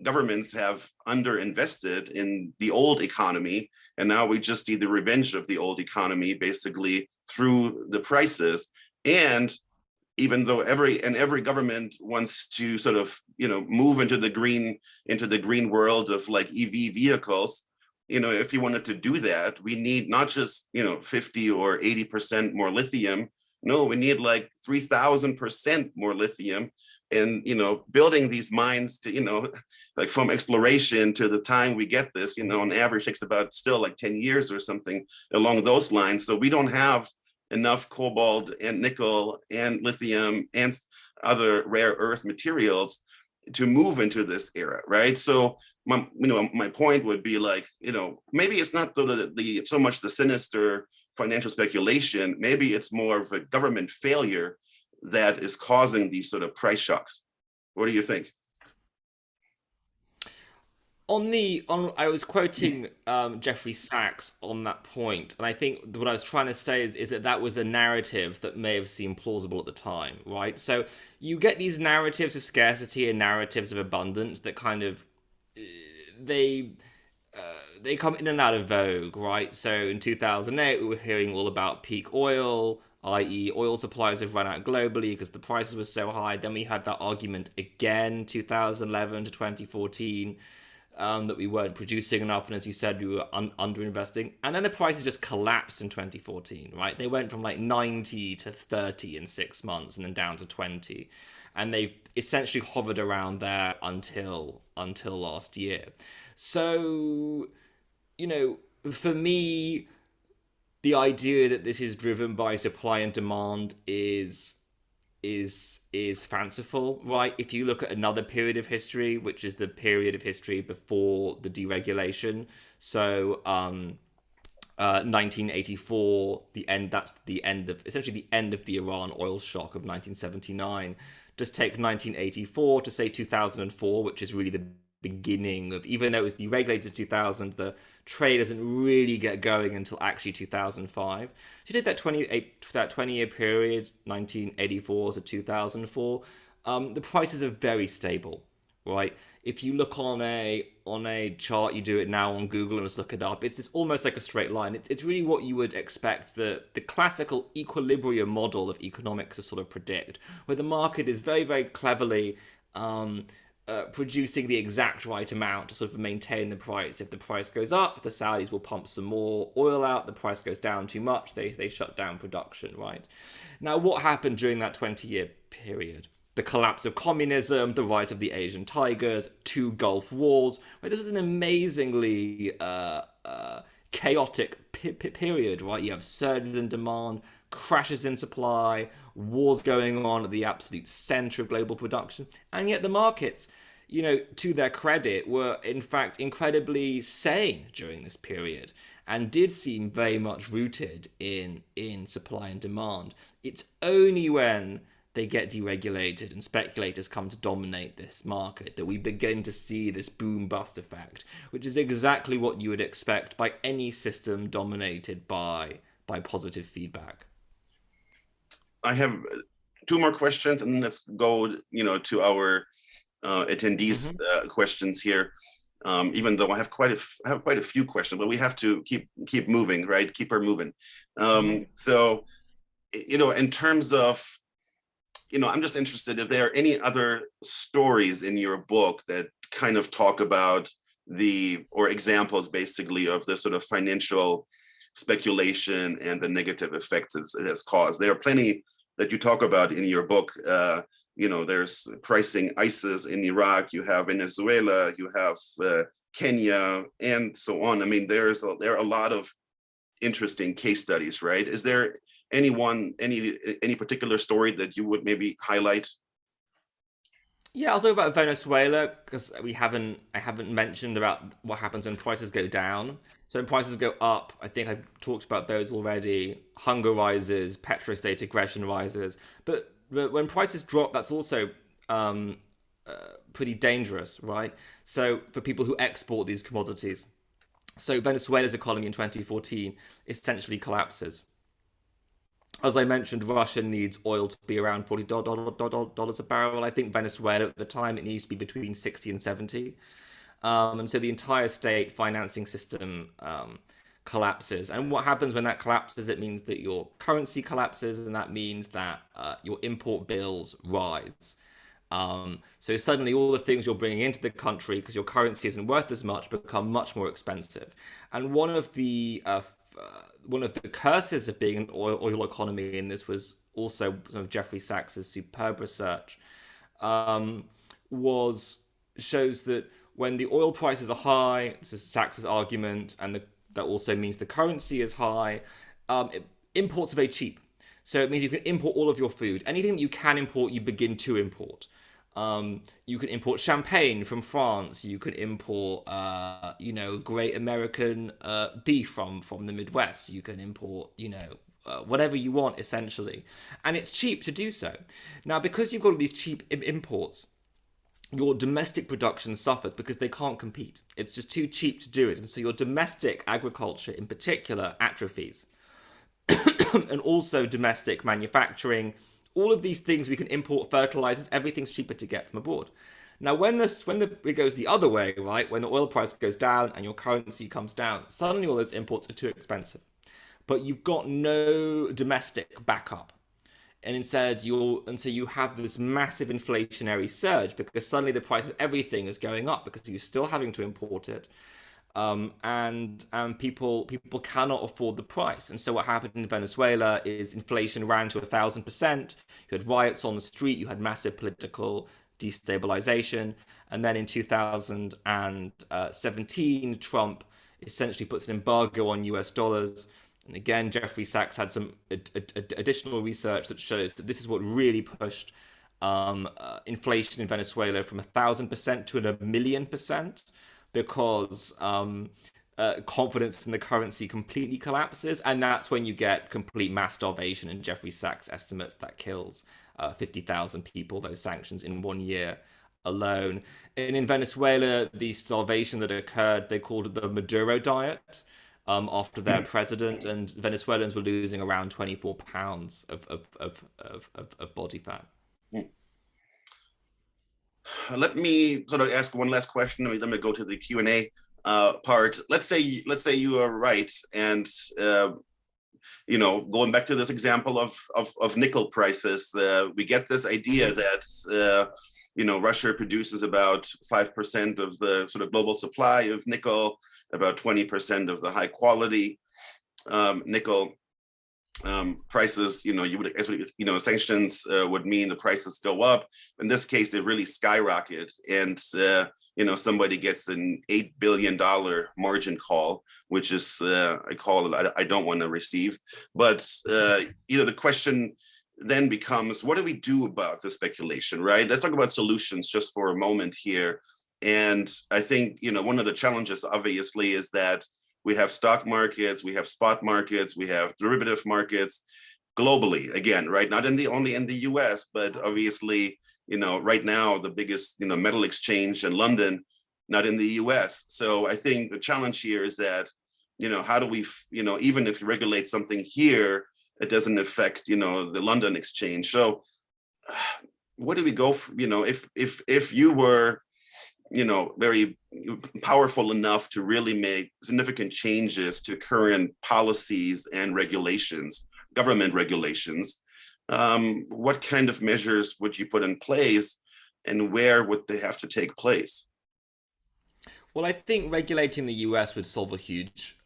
governments have underinvested in the old economy, and now we just see the revenge of the old economy basically through the prices. And even though every government wants to sort of move into the green world of like EV vehicles, if you wanted to do that, we need not just 50 or 80% more lithium. No, we need like 3,000% more lithium, and building these mines to like from exploration to the time we get this, on average takes about still like 10 years or something along those lines. So we don't have enough cobalt and nickel and lithium and other rare earth materials to move into this era, right? So my point would be like, maybe it's not the so much the sinister financial speculation, maybe it's more of a government failure that is causing these sort of price shocks. What do you think? I was quoting Jeffrey Sachs on that point, and I think what I was trying to say is that was a narrative that may have seemed plausible at the time, right? So you get these narratives of scarcity and narratives of abundance that kind of they they come in and out of vogue, right? So in 2008, we were hearing all about peak oil, i.e., oil supplies have run out globally because the prices were so high. Then we had that argument again, 2011 to 2014. That we weren't producing enough, and as you said, we were underinvesting. And then the prices just collapsed in 2014, right? They went from like 90 to 30 in 6 months, and then down to 20, and they essentially hovered around there until last year. So, for me, the idea that this is driven by supply and demand is fanciful, right? If you look at another period of history, which is the period of history before the deregulation, so 1984, that's the end of essentially the end of the Iran oil shock of 1979. Just take 1984 to say 2004, which is really the beginning of, even though it was deregulated in 2000, the trade doesn't really get going until actually 2005. So you did that 20-year period, 1984 to 2004. The prices are very stable, right? If you look on a chart, you do it now on Google and just look it up. It's almost like a straight line. It's really what you would expect the classical equilibrium model of economics to sort of predict, where the market is very, very cleverly producing the exact right amount to sort of maintain the price. If the price goes up, the Saudis will pump some more oil out. The price goes down too much, they shut down production, right? Now, what happened during that 20-year period? The collapse of communism, the rise of the Asian tigers, 2 Gulf Wars. Right? This was an amazingly chaotic period, right? You have surges in demand, crashes in supply, wars going on at the absolute center of global production, and yet the markets, to their credit, were in fact incredibly sane during this period and did seem very much rooted in supply and demand. It's only when they get deregulated and speculators come to dominate this market that we begin to see this boom bust effect, which is exactly what you would expect by any system dominated by positive feedback. I have 2 more questions, and then let's go, to our attendees' questions here. Even though I have quite a few questions, but we have to keep moving, right? Keep her moving. So, in terms of, I'm just interested if there are any other stories in your book that kind of talk about or examples basically of the sort of financial speculation and the negative effects it has caused. There are plenty that you talk about in your book. There's pricing ISIS in Iraq, you have Venezuela, you have Kenya, and so on. I mean, there are a lot of interesting case studies, right? Is there any particular story that you would maybe highlight? Yeah, I'll talk about Venezuela because I haven't mentioned about what happens when prices go down. So when prices go up, I think I've talked about those already. Hunger rises, petrostate aggression rises. But when prices drop, that's also pretty dangerous, right? So for people who export these commodities. So Venezuela's economy in 2014 essentially collapses. As I mentioned, Russia needs oil to be around $40 a barrel. I think Venezuela at the time, it needs to be between 60 and 70. And so the entire state financing system collapses. And what happens when that collapses? It means that your currency collapses, and that means that your import bills rise. So suddenly all the things you're bringing into the country, because your currency isn't worth as much, become much more expensive. And one of the curses of being an oil economy, and this was also some of Jeffrey Sachs's superb research, um, was shows that when the oil prices are high, this is Sachs's argument, and that also means the currency is high. Imports are very cheap, so it means you can import all of your food. Anything that you can import, you begin to import. You can import champagne from France. You can import, great American beef from the Midwest. You can import, whatever you want, essentially. And it's cheap to do so. Now, because you've got all these cheap imports, your domestic production suffers because they can't compete. It's just too cheap to do it. And so your domestic agriculture in particular atrophies. And also domestic manufacturing. All of these things we can import fertilizers, everything's cheaper to get from abroad. Now, it goes the other way, right? When the oil price goes down and your currency comes down, suddenly all those imports are too expensive. But you've got no domestic backup. And so you have this massive inflationary surge because suddenly the price of everything is going up because you're still having to import it. And people cannot afford the price. And so what happened in Venezuela is inflation ran to 1,000%. You had riots on the street. You had massive political destabilization. And then in 2017, Trump essentially puts an embargo on US dollars. And again, Jeffrey Sachs had some additional research that shows that this is what really pushed inflation in Venezuela from 1,000% to 1,000,000%, because confidence in the currency completely collapses, and that's when you get complete mass starvation. And Jeffrey Sachs estimates that kills 50,000 people, those sanctions, in 1 year alone. And in Venezuela, the starvation that occurred, they called it the Maduro diet, after their president, and Venezuelans were losing around 24 pounds of body fat. Let me sort of ask one last question. Let me go to the Q&A part. Let's say you are right, and going back to this example of nickel prices, we get this idea that Russia produces about 5% of the sort of global supply of nickel, about 20% of the high quality nickel. Prices, you would, sanctions would mean the prices go up. In this case, they really skyrocket, and somebody gets an $8 billion margin call, which is a call that I don't want to receive. But the question then becomes, what do we do about the speculation, right? Let's talk about solutions just for a moment here. And I think one of the challenges, obviously, is that we have stock markets, we have spot markets, we have derivative markets globally, again, right? Not only in the US, but obviously, right now, the biggest, metal exchange in London, not in the US. So I think the challenge here is that, how do we, even if you regulate something here, it doesn't affect, the London exchange. So where do we go, if you were, very powerful enough to really make significant changes to current policies and regulations, government regulations, what kind of measures would you put in place, and where would they have to take place? Well, I think regulating the US would solve a huge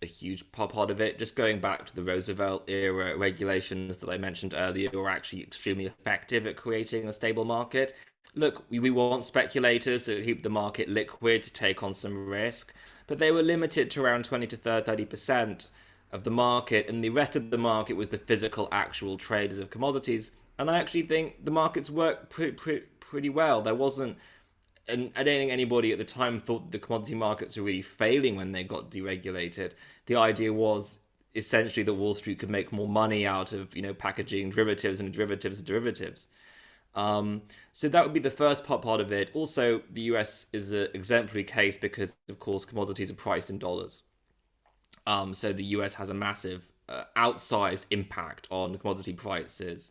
part of it. Just going back to the Roosevelt era regulations that I mentioned earlier were actually extremely effective at creating a stable market. Look, we want speculators to keep the market liquid, to take on some risk, but they were limited to around 20 to 30% of the market, and the rest of the market was the physical, actual traders of commodities. And I actually think the markets worked pretty well. There wasn't, and I don't think anybody at the time thought the commodity markets were really failing when they got deregulated. The idea was essentially that Wall Street could make more money out of, packaging derivatives and derivatives and derivatives. So that would be the first part of it. Also, the US is an exemplary case because, of course, commodities are priced in dollars. So the US has a massive outsized impact on commodity prices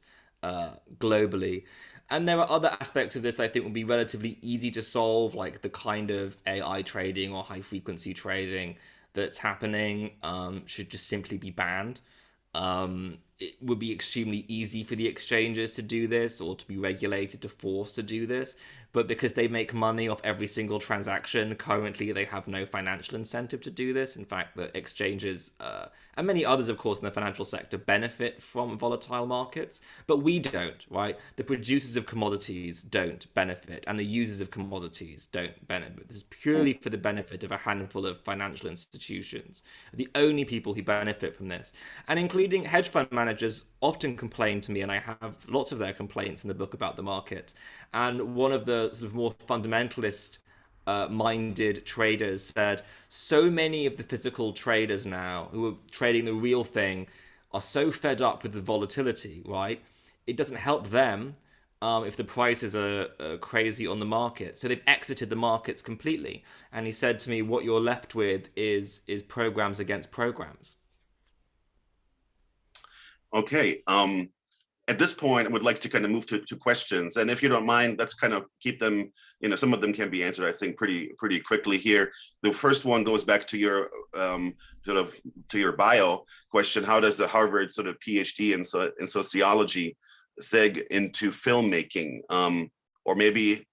globally. And there are other aspects of this I think would be relatively easy to solve, like the kind of AI trading or high frequency trading that's happening should just simply be banned. it would be extremely easy for the exchanges to do this or to be regulated to force to do this. But because they make money off every single transaction, currently they have no financial incentive to do this. In fact, the exchanges and many others, of course, in the financial sector benefit from volatile markets, but we don't, right? The producers of commodities don't benefit, and the users of commodities don't benefit. This is purely for the benefit of a handful of financial institutions, the only people who benefit from this. And including hedge fund managers often complain to me, and I have lots of their complaints in the book about the market. And one of the sort of more fundamentalist minded traders said so many of the physical traders now who are trading the real thing are so fed up with the volatility, right? It doesn't help them if the prices are crazy on the market. So they've exited the markets completely. And he said to me, what you're left with is programs against programs. Okay. At this point, I would like to kind of move to questions. And if you don't mind, let's kind of keep them, some of them can be answered, I think, pretty quickly here. The first one goes back to your to your bio question. How does the Harvard sort of Ph.D. in sociology seg into filmmaking? Or maybe,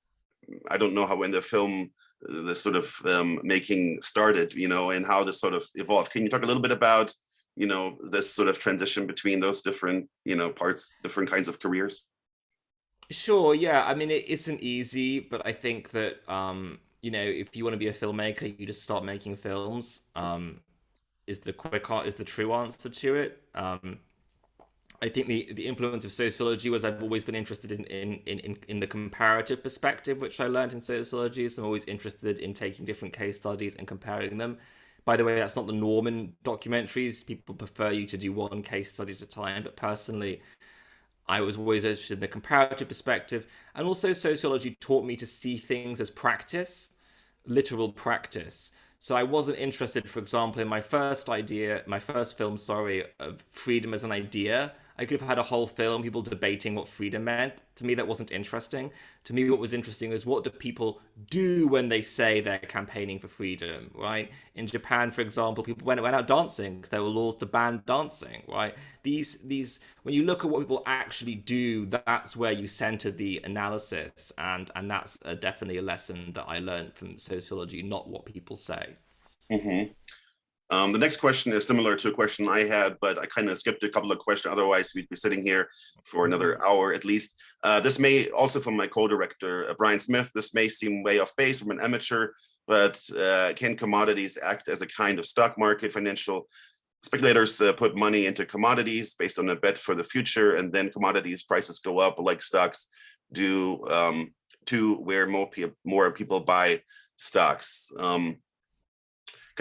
I don't know how when the sort of making started, and how this sort of evolved. Can you talk a little bit about this sort of transition between those different, parts, different kinds of careers? Sure, yeah. I mean, it isn't easy, but I think that if you want to be a filmmaker, you just start making films. Is the true answer to it. I think the influence of sociology was I've always been interested in the comparative perspective, which I learned in sociology. So I'm always interested in taking different case studies and comparing them. By the way, that's not the norm in documentaries. People prefer you to do one case study at a time. But personally, I was always interested in the comparative perspective. And also sociology taught me to see things as practice, literal practice. So I wasn't interested, for example, in my first film, of freedom as an idea. I could have had a whole film, people debating what freedom meant. To me, that wasn't interesting. To me, what was interesting is what do people do when they say they're campaigning for freedom, right? In Japan, for example, people went out dancing because there were laws to ban dancing, right? When you look at what people actually do, that's where you center the analysis, and that's definitely a lesson that I learned from sociology, not what people say. Mm-hmm. The next question is similar to a question I had, but I kind of skipped a couple of questions. Otherwise, we'd be sitting here for another hour at least. This may also from my co-director, Brian Smith, this may seem way off base from an amateur, but can commodities act as a kind of stock market? Financial speculators put money into commodities based on a bet for the future, and then commodities prices go up like stocks do, to where more people buy stocks.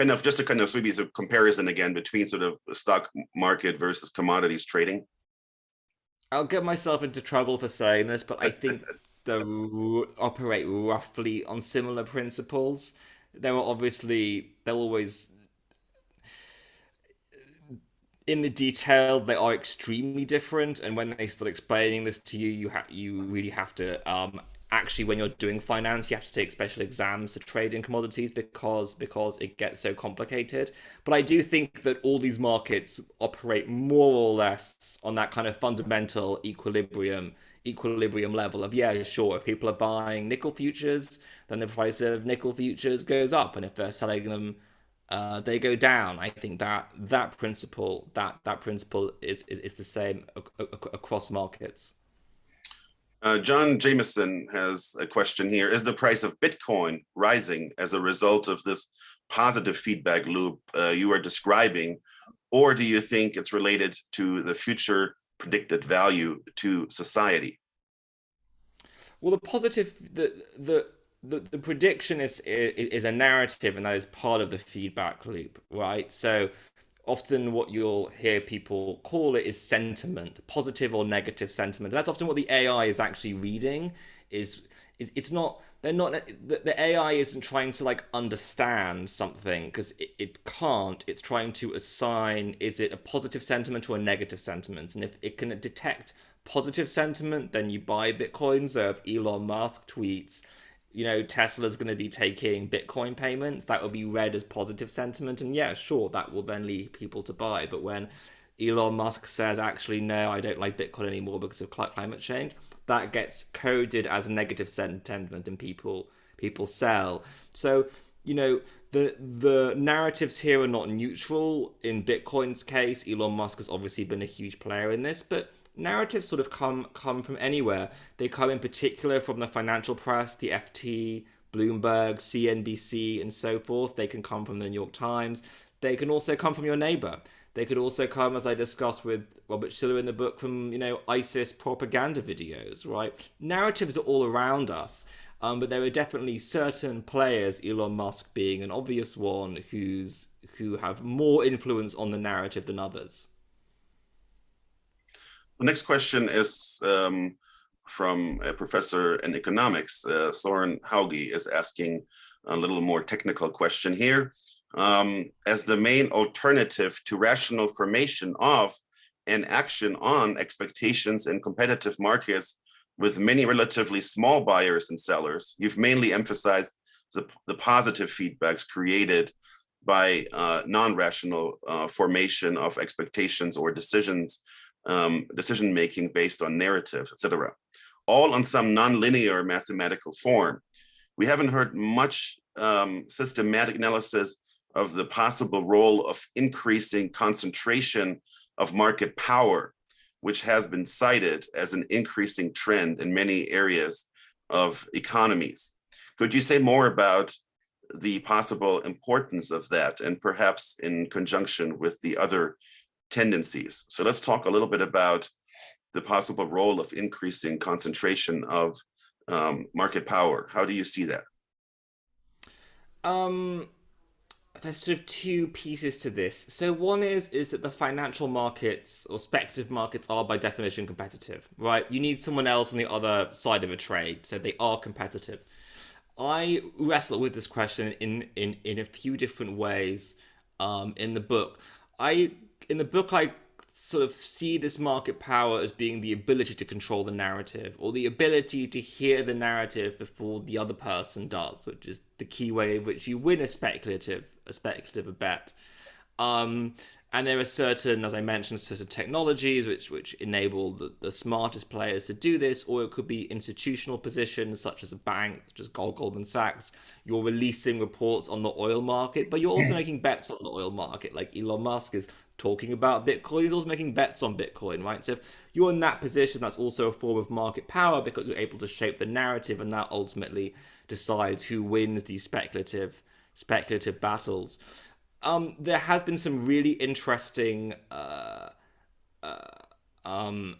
Maybe a comparison again between sort of stock market versus commodities trading. I'll get myself into trouble for saying this, but I think they operate roughly on similar principles. They'll always, in the detail, they are extremely different. And when they start explaining this to you, you really have to actually, when you're doing finance, you have to take special exams to trade in commodities because it gets so complicated. But I do think that all these markets operate more or less on that kind of fundamental equilibrium level of, yeah, sure, if people are buying nickel futures, then the price of nickel futures goes up, and if they're selling them, they go down. I think that principle is the same across markets. John Jameson has a question here. Is the price of Bitcoin rising as a result of this positive feedback loop you are describing, or do you think it's related to the future predicted value to society? Well, the prediction is a narrative, and that is part of the feedback loop, right? So often what you'll hear people call it is sentiment, positive or negative sentiment. That's often what the AI is actually reading. It's not, they're not, the AI isn't trying to like understand something because it can't. It's trying to assign, is it a positive sentiment or a negative sentiment? And if it can detect positive sentiment, then you buy Bitcoin. So if Elon Musk tweets, Tesla's going to be taking Bitcoin payments, that will be read as positive sentiment. And yeah, sure, that will then lead people to buy. But when Elon Musk says, actually, no, I don't like Bitcoin anymore because of climate change, that gets coded as a negative sentiment and people sell. So, you know, the narratives here are not neutral. In Bitcoin's case, Elon Musk has obviously been a huge player in this, but narratives sort of come from anywhere. They come in particular from the financial press, the FT, Bloomberg, CNBC, and so forth. They can come from the New York Times. They can also come from your neighbor. They could also come, as I discussed with Robert Schiller in the book, from, ISIS propaganda videos, right? Narratives are all around us. But there are definitely certain players, Elon Musk being an obvious one, who have more influence on the narrative than others. The next question is from a professor in economics. Soren Hauge is asking a little more technical question here. As the main alternative to rational formation of and action on expectations in competitive markets with many relatively small buyers and sellers, you've mainly emphasized the positive feedbacks created by non-rational formation of expectations or decision-making based on narrative, etc., all on some non-linear mathematical form. We haven't heard much systematic analysis of the possible role of increasing concentration of market power, which has been cited as an increasing trend in many areas of economies. Could you say more about the possible importance of that, and perhaps in conjunction with the other tendencies? So let's talk a little bit about the possible role of increasing concentration of market power. How do you see that? There's sort of two pieces to this. So one is that the financial markets or speculative markets are by definition competitive, right? You need someone else on the other side of a trade, so they are competitive. I wrestle with this question in a few different ways in the book. I sort of see this market power as being the ability to control the narrative, or the ability to hear the narrative before the other person does, which is the key way in which you win a speculative bet. And there are certain, as I mentioned, certain technologies which enable the smartest players to do this, or it could be institutional positions such as a bank, such as Goldman Sachs. You're releasing reports on the oil market, but you're also making bets on the oil market. Like Elon Musk is talking about Bitcoin, he's also making bets on Bitcoin, right? So if you're in that position, that's also a form of market power because you're able to shape the narrative, and that ultimately decides who wins these speculative battles. There has been some really interesting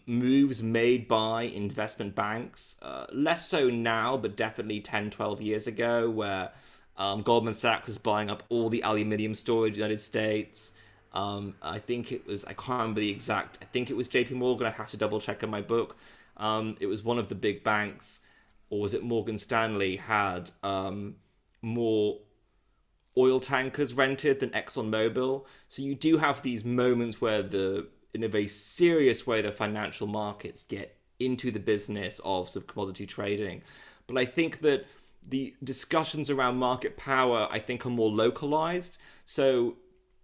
moves made by investment banks, less so now, but definitely 10, 12 years ago, where Goldman Sachs was buying up all the aluminium storage in the United States. I think it was, I can't remember the exact, I think it was JP Morgan, I have to double check in my book. It was one of the big banks, or was it Morgan Stanley, had more oil tankers rented than ExxonMobil. So you do have these moments where in a very serious way, the financial markets get into the business of sort of commodity trading. But I think that the discussions around market power, I think, are more localized. So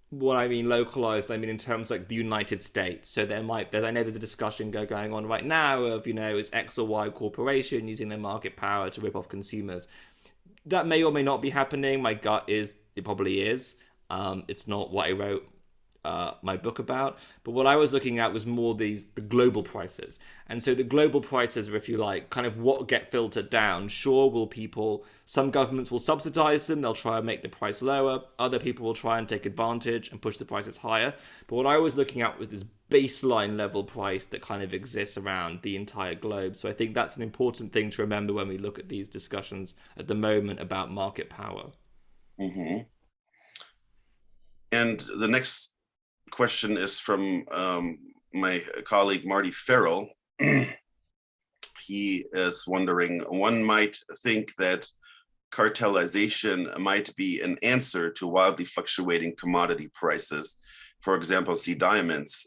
what I mean localized, I mean in terms like the United States. So I know there's a discussion going on right now of, is X or Y corporation using their market power to rip off consumers. That may or may not be happening. My gut is it probably is. It's not what I wrote my book about. But what I was looking at was more the global prices. And so the global prices are, if you like, kind of what get filtered down. Sure, some governments will subsidize them. They'll try and make the price lower. Other people will try and take advantage and push the prices higher. But what I was looking at was this baseline level price that kind of exists around the entire globe. So I think that's an important thing to remember when we look at these discussions at the moment about market power. Mm-hmm. And the next question is from my colleague Marty Farrell. He is wondering, one might think that cartelization might be an answer to wildly fluctuating commodity prices. For example, see diamonds.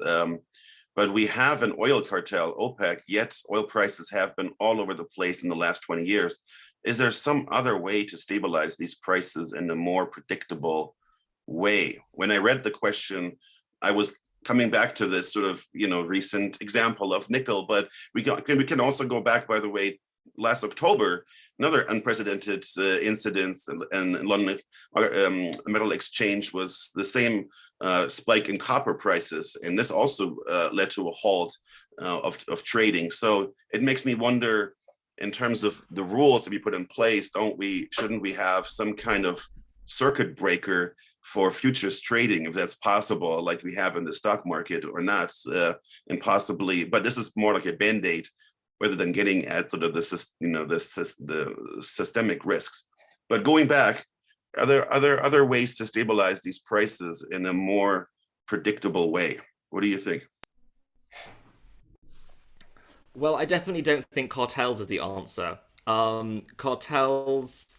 But we have an oil cartel, OPEC, yet oil prices have been all over the place in the last 20 years. Is there some other way to stabilize these prices in a more predictable way? When I read the question, I was coming back to this sort of, recent example of nickel, but we can also go back, by the way, last October, another unprecedented incident in London Metal Exchange was the same spike in copper prices, and this also led to a halt of trading. So it makes me wonder, in terms of the rules to be put in place, shouldn't we have some kind of circuit breaker for futures trading, if that's possible, like we have in the stock market or not, and possibly, but this is more like a band-aid rather than getting at sort of the systemic risks. But going back, are there other ways to stabilize these prices in a more predictable way? What do you think? Well, I definitely don't think cartels is the answer. Cartels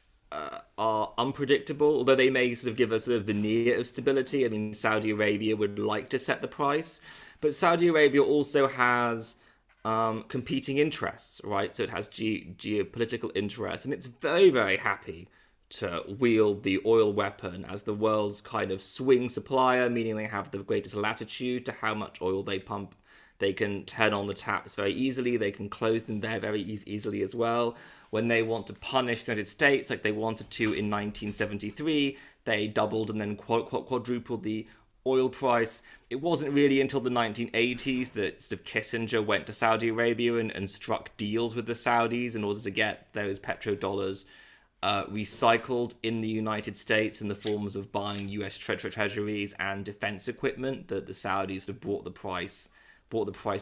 are unpredictable, although they may sort of give us a veneer of stability. I mean, Saudi Arabia would like to set the price, but Saudi Arabia also has competing interests, right? So it has geopolitical interests, and it's very, very happy to wield the oil weapon as the world's kind of swing supplier, meaning they have the greatest latitude to how much oil they pump. They can turn on the taps very easily. They can close them very easily as well. When they want to punish the United States, like they wanted to in 1973, they doubled and then quadrupled the oil price. It wasn't really until the 1980s that sort of Kissinger went to Saudi Arabia and struck deals with the Saudis in order to get those petrodollars recycled in the United States in the forms of buying US treasuries and defense equipment, that the Saudis have brought the price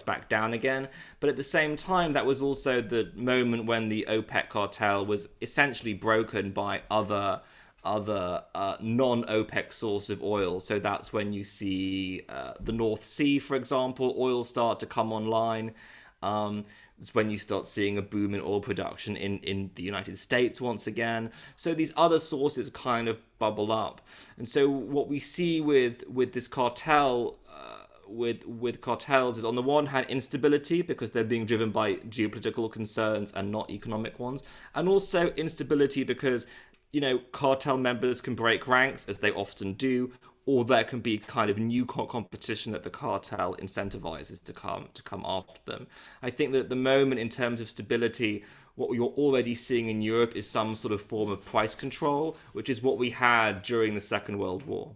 back down again. But at the same time, that was also the moment when the OPEC cartel was essentially broken by other non-OPEC source of oil. So that's when you see the North Sea, for example, oil start to come online. It's when you start seeing a boom in oil production in the United States once again. So these other sources kind of bubble up. And so what we see with this cartel, with cartels, is on the one hand instability, because they're being driven by geopolitical concerns and not economic ones, and also instability because, cartel members can break ranks, as they often do, or there can be kind of new competition that the cartel incentivizes to come after them. I think that at the moment, in terms of stability, what you're already seeing in Europe is some sort of form of price control, which is what we had during the Second World War.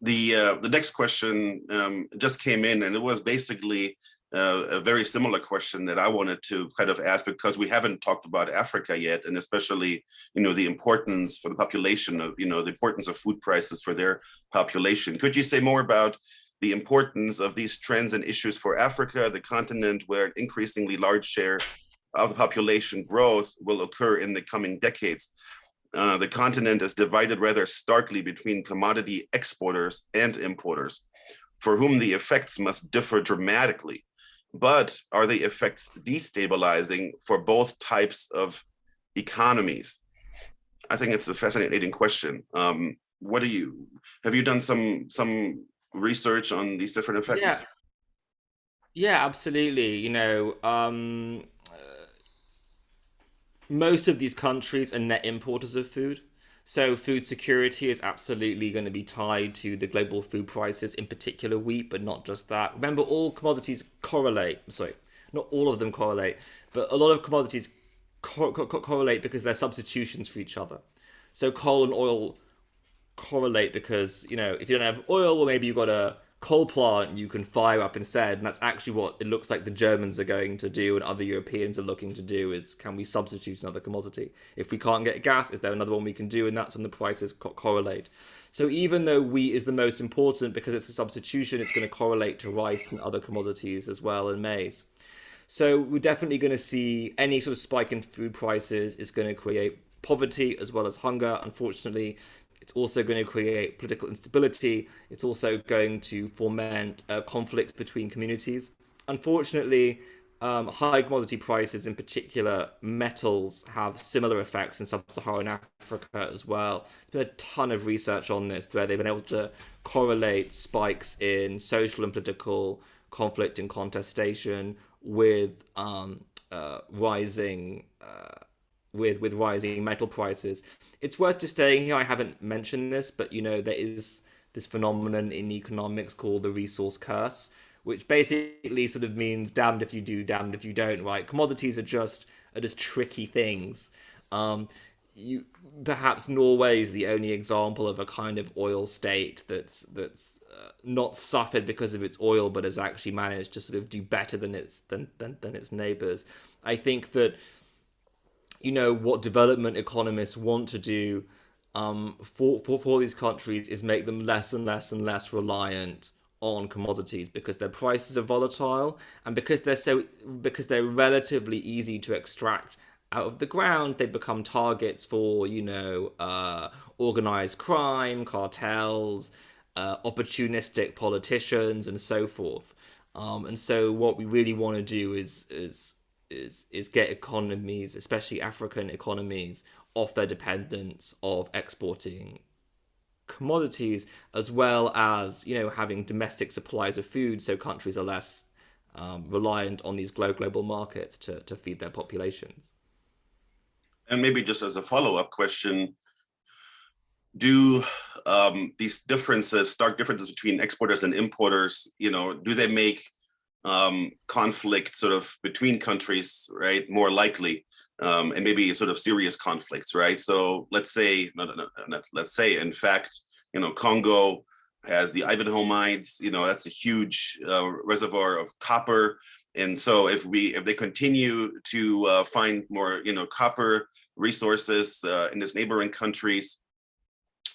The next question just came in, and it was basically a very similar question that I wanted to kind of ask, because we haven't talked about Africa yet, and especially the importance for the population of the importance of food prices for their population. Could you say more about the importance of these trends and issues for Africa, the continent where an increasingly large share of the population growth will occur in the coming decades? The continent is divided rather starkly between commodity exporters and importers, for whom the effects must differ dramatically. But are the effects destabilizing for both types of economies? I think it's a fascinating question. Have you done some research on these different effects? Yeah, absolutely. Most of these countries are net importers of food. So food security is absolutely going to be tied to the global food prices, in particular wheat, but not just that. Remember, all commodities correlate. Sorry, not all of them correlate, but a lot of commodities correlate because they're substitutions for each other. So coal and oil correlate because, if you don't have oil, well, maybe you've got a coal plant you can fire up instead, and that's actually what it looks like the Germans are going to do and other Europeans are looking to do, is can we substitute another commodity? If we can't get gas, is there another one we can do? And that's when the prices correlate. So even though wheat is the most important because it's a substitution, it's going to correlate to rice and other commodities as well, and maize. So we're definitely going to see any sort of spike in food prices is going to create poverty as well as hunger, unfortunately. It's also going to create political instability. It's also going to foment conflict between communities. Unfortunately, high commodity prices, in particular metals, have similar effects in sub-Saharan Africa as well. There's been a ton of research on this where they've been able to correlate spikes in social and political conflict and contestation with rising rising metal prices. It's worth just saying here, I haven't mentioned this, but there is this phenomenon in economics called the resource curse, which basically sort of means damned if you do, damned if you don't, right? Commodities are just tricky things. You perhaps Norway is the only example of a kind of oil state that's not suffered because of its oil, but has actually managed to sort of do better than its neighbors. I think that what development economists want to do for these countries is make them less and less and less reliant on commodities because their prices are volatile and because they're relatively easy to extract out of the ground. They become targets for organized crime, cartels, opportunistic politicians, and so forth. And so what we really want to do is get economies, especially African economies, off their dependence of exporting commodities, as well as having domestic supplies of food, so countries are less reliant on these global markets to feed their populations. And maybe just as a follow-up question, do these stark differences between exporters and importers, do they make conflict sort of between countries, right, more likely, and maybe sort of serious conflicts, right? So let's say, let's say, in fact, Congo has the Ivanhoe mines. That's a huge reservoir of copper. And so if they continue to find more, copper resources in its neighboring countries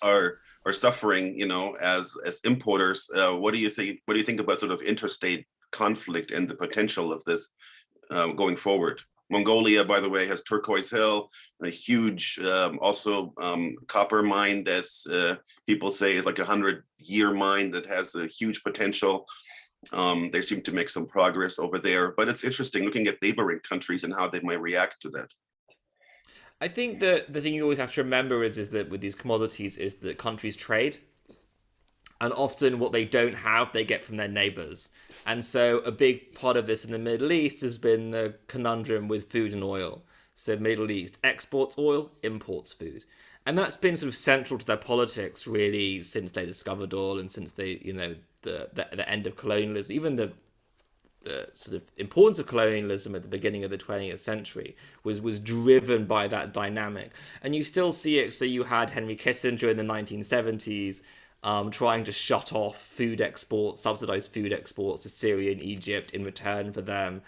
are suffering, as importers, what do you think? What do you think about sort of interstate conflict and the potential of this going forward? Mongolia, by the way, has Turquoise Hill, a huge also copper mine that's people say is like 100-year mine that has a huge potential. They seem to make some progress over there, but it's interesting looking at neighboring countries and how they might react to that. I think that the thing you always have to remember is that with these commodities is that countries trade, and often what they don't have, they get from their neighbors. And so a big part of this in the Middle East has been the conundrum with food and oil. So Middle East exports oil, imports food. And that's been sort of central to their politics, really, since they discovered oil and since they, the end of colonialism, even the sort of importance of colonialism at the beginning of the 20th century was driven by that dynamic. And you still see it. So you had Henry Kissinger in the 1970s trying to shut off food exports, subsidized food exports to Syria and Egypt in return for them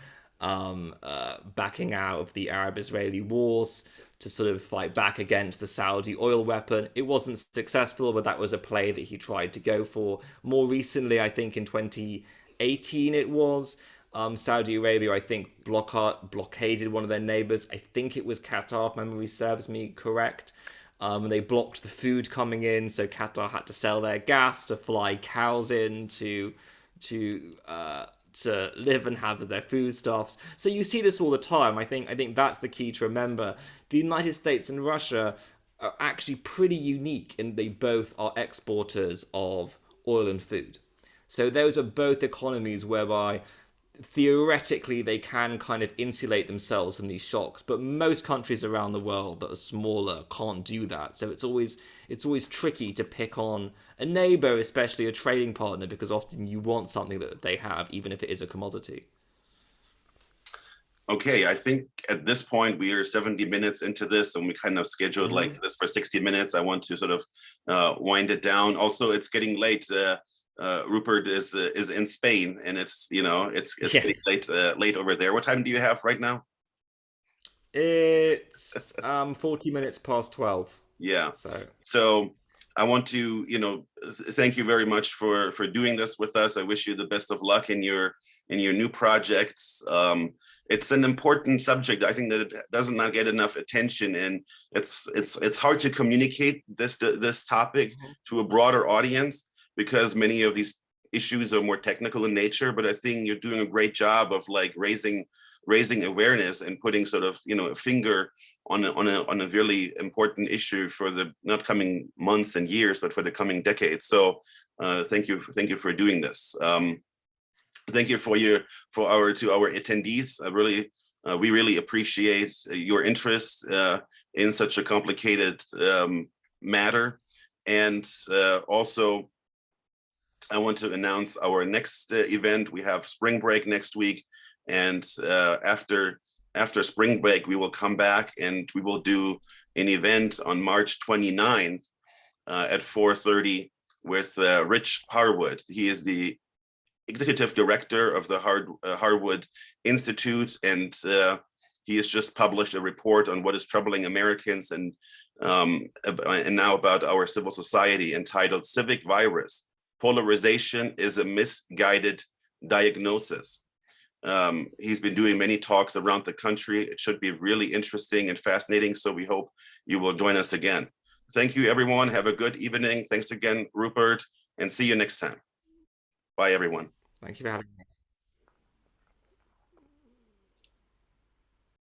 backing out of the Arab-Israeli wars to sort of fight back against the Saudi oil weapon. It wasn't successful, but that was a play that he tried to go for. More recently, I think in 2018 it was, Saudi Arabia, I think, blockaded one of their neighbors. I think it was Qatar, if memory serves me correct. And they blocked the food coming in, so Qatar had to sell their gas to fly cows in to live and have their foodstuffs. So you see this all the time. I think that's the key to remember. The United States and Russia are actually pretty unique in they both are exporters of oil and food. So those are both economies whereby theoretically they can kind of insulate themselves from these shocks, but most countries around the world that are smaller can't do that. So it's always tricky to pick on a neighbor, especially a trading partner, because often you want something that they have, even if it is a commodity. Okay, I think at this point we are 70 minutes into this, and we kind of scheduled like this for 60 minutes. I want to sort of wind it down. Also, it's getting late. Rupert is in Spain, and it's getting late over there. What time do you have right now? It's 40 minutes past 12. Yeah. So I want to thank you very much for doing this with us. I wish you the best of luck in your new projects. It's an important subject. I think that it does not get enough attention, and it's hard to communicate this topic to a broader audience, because many of these issues are more technical in nature. But I think you're doing a great job of like raising awareness and putting sort of a finger on a really important issue for the not coming months and years, but for the coming decades. So thank you for doing this. Thank you to our attendees. We really appreciate your interest in such a complicated matter, and also I want to announce our next event. We have spring break next week, and after spring break, we will come back and we will do an event on March 29th at 4:30 with Rich Harwood. He is the executive director of the Harwood Institute, and he has just published a report on what is troubling Americans and now about our civil society, entitled "Civic Virus: Polarization is a Misguided Diagnosis." He's been doing many talks around the country. It should be really interesting and fascinating, so we hope you will join us again. Thank you, everyone. Have a good evening. Thanks again, Rupert, and see you next time. Bye, everyone. Thank you for having me.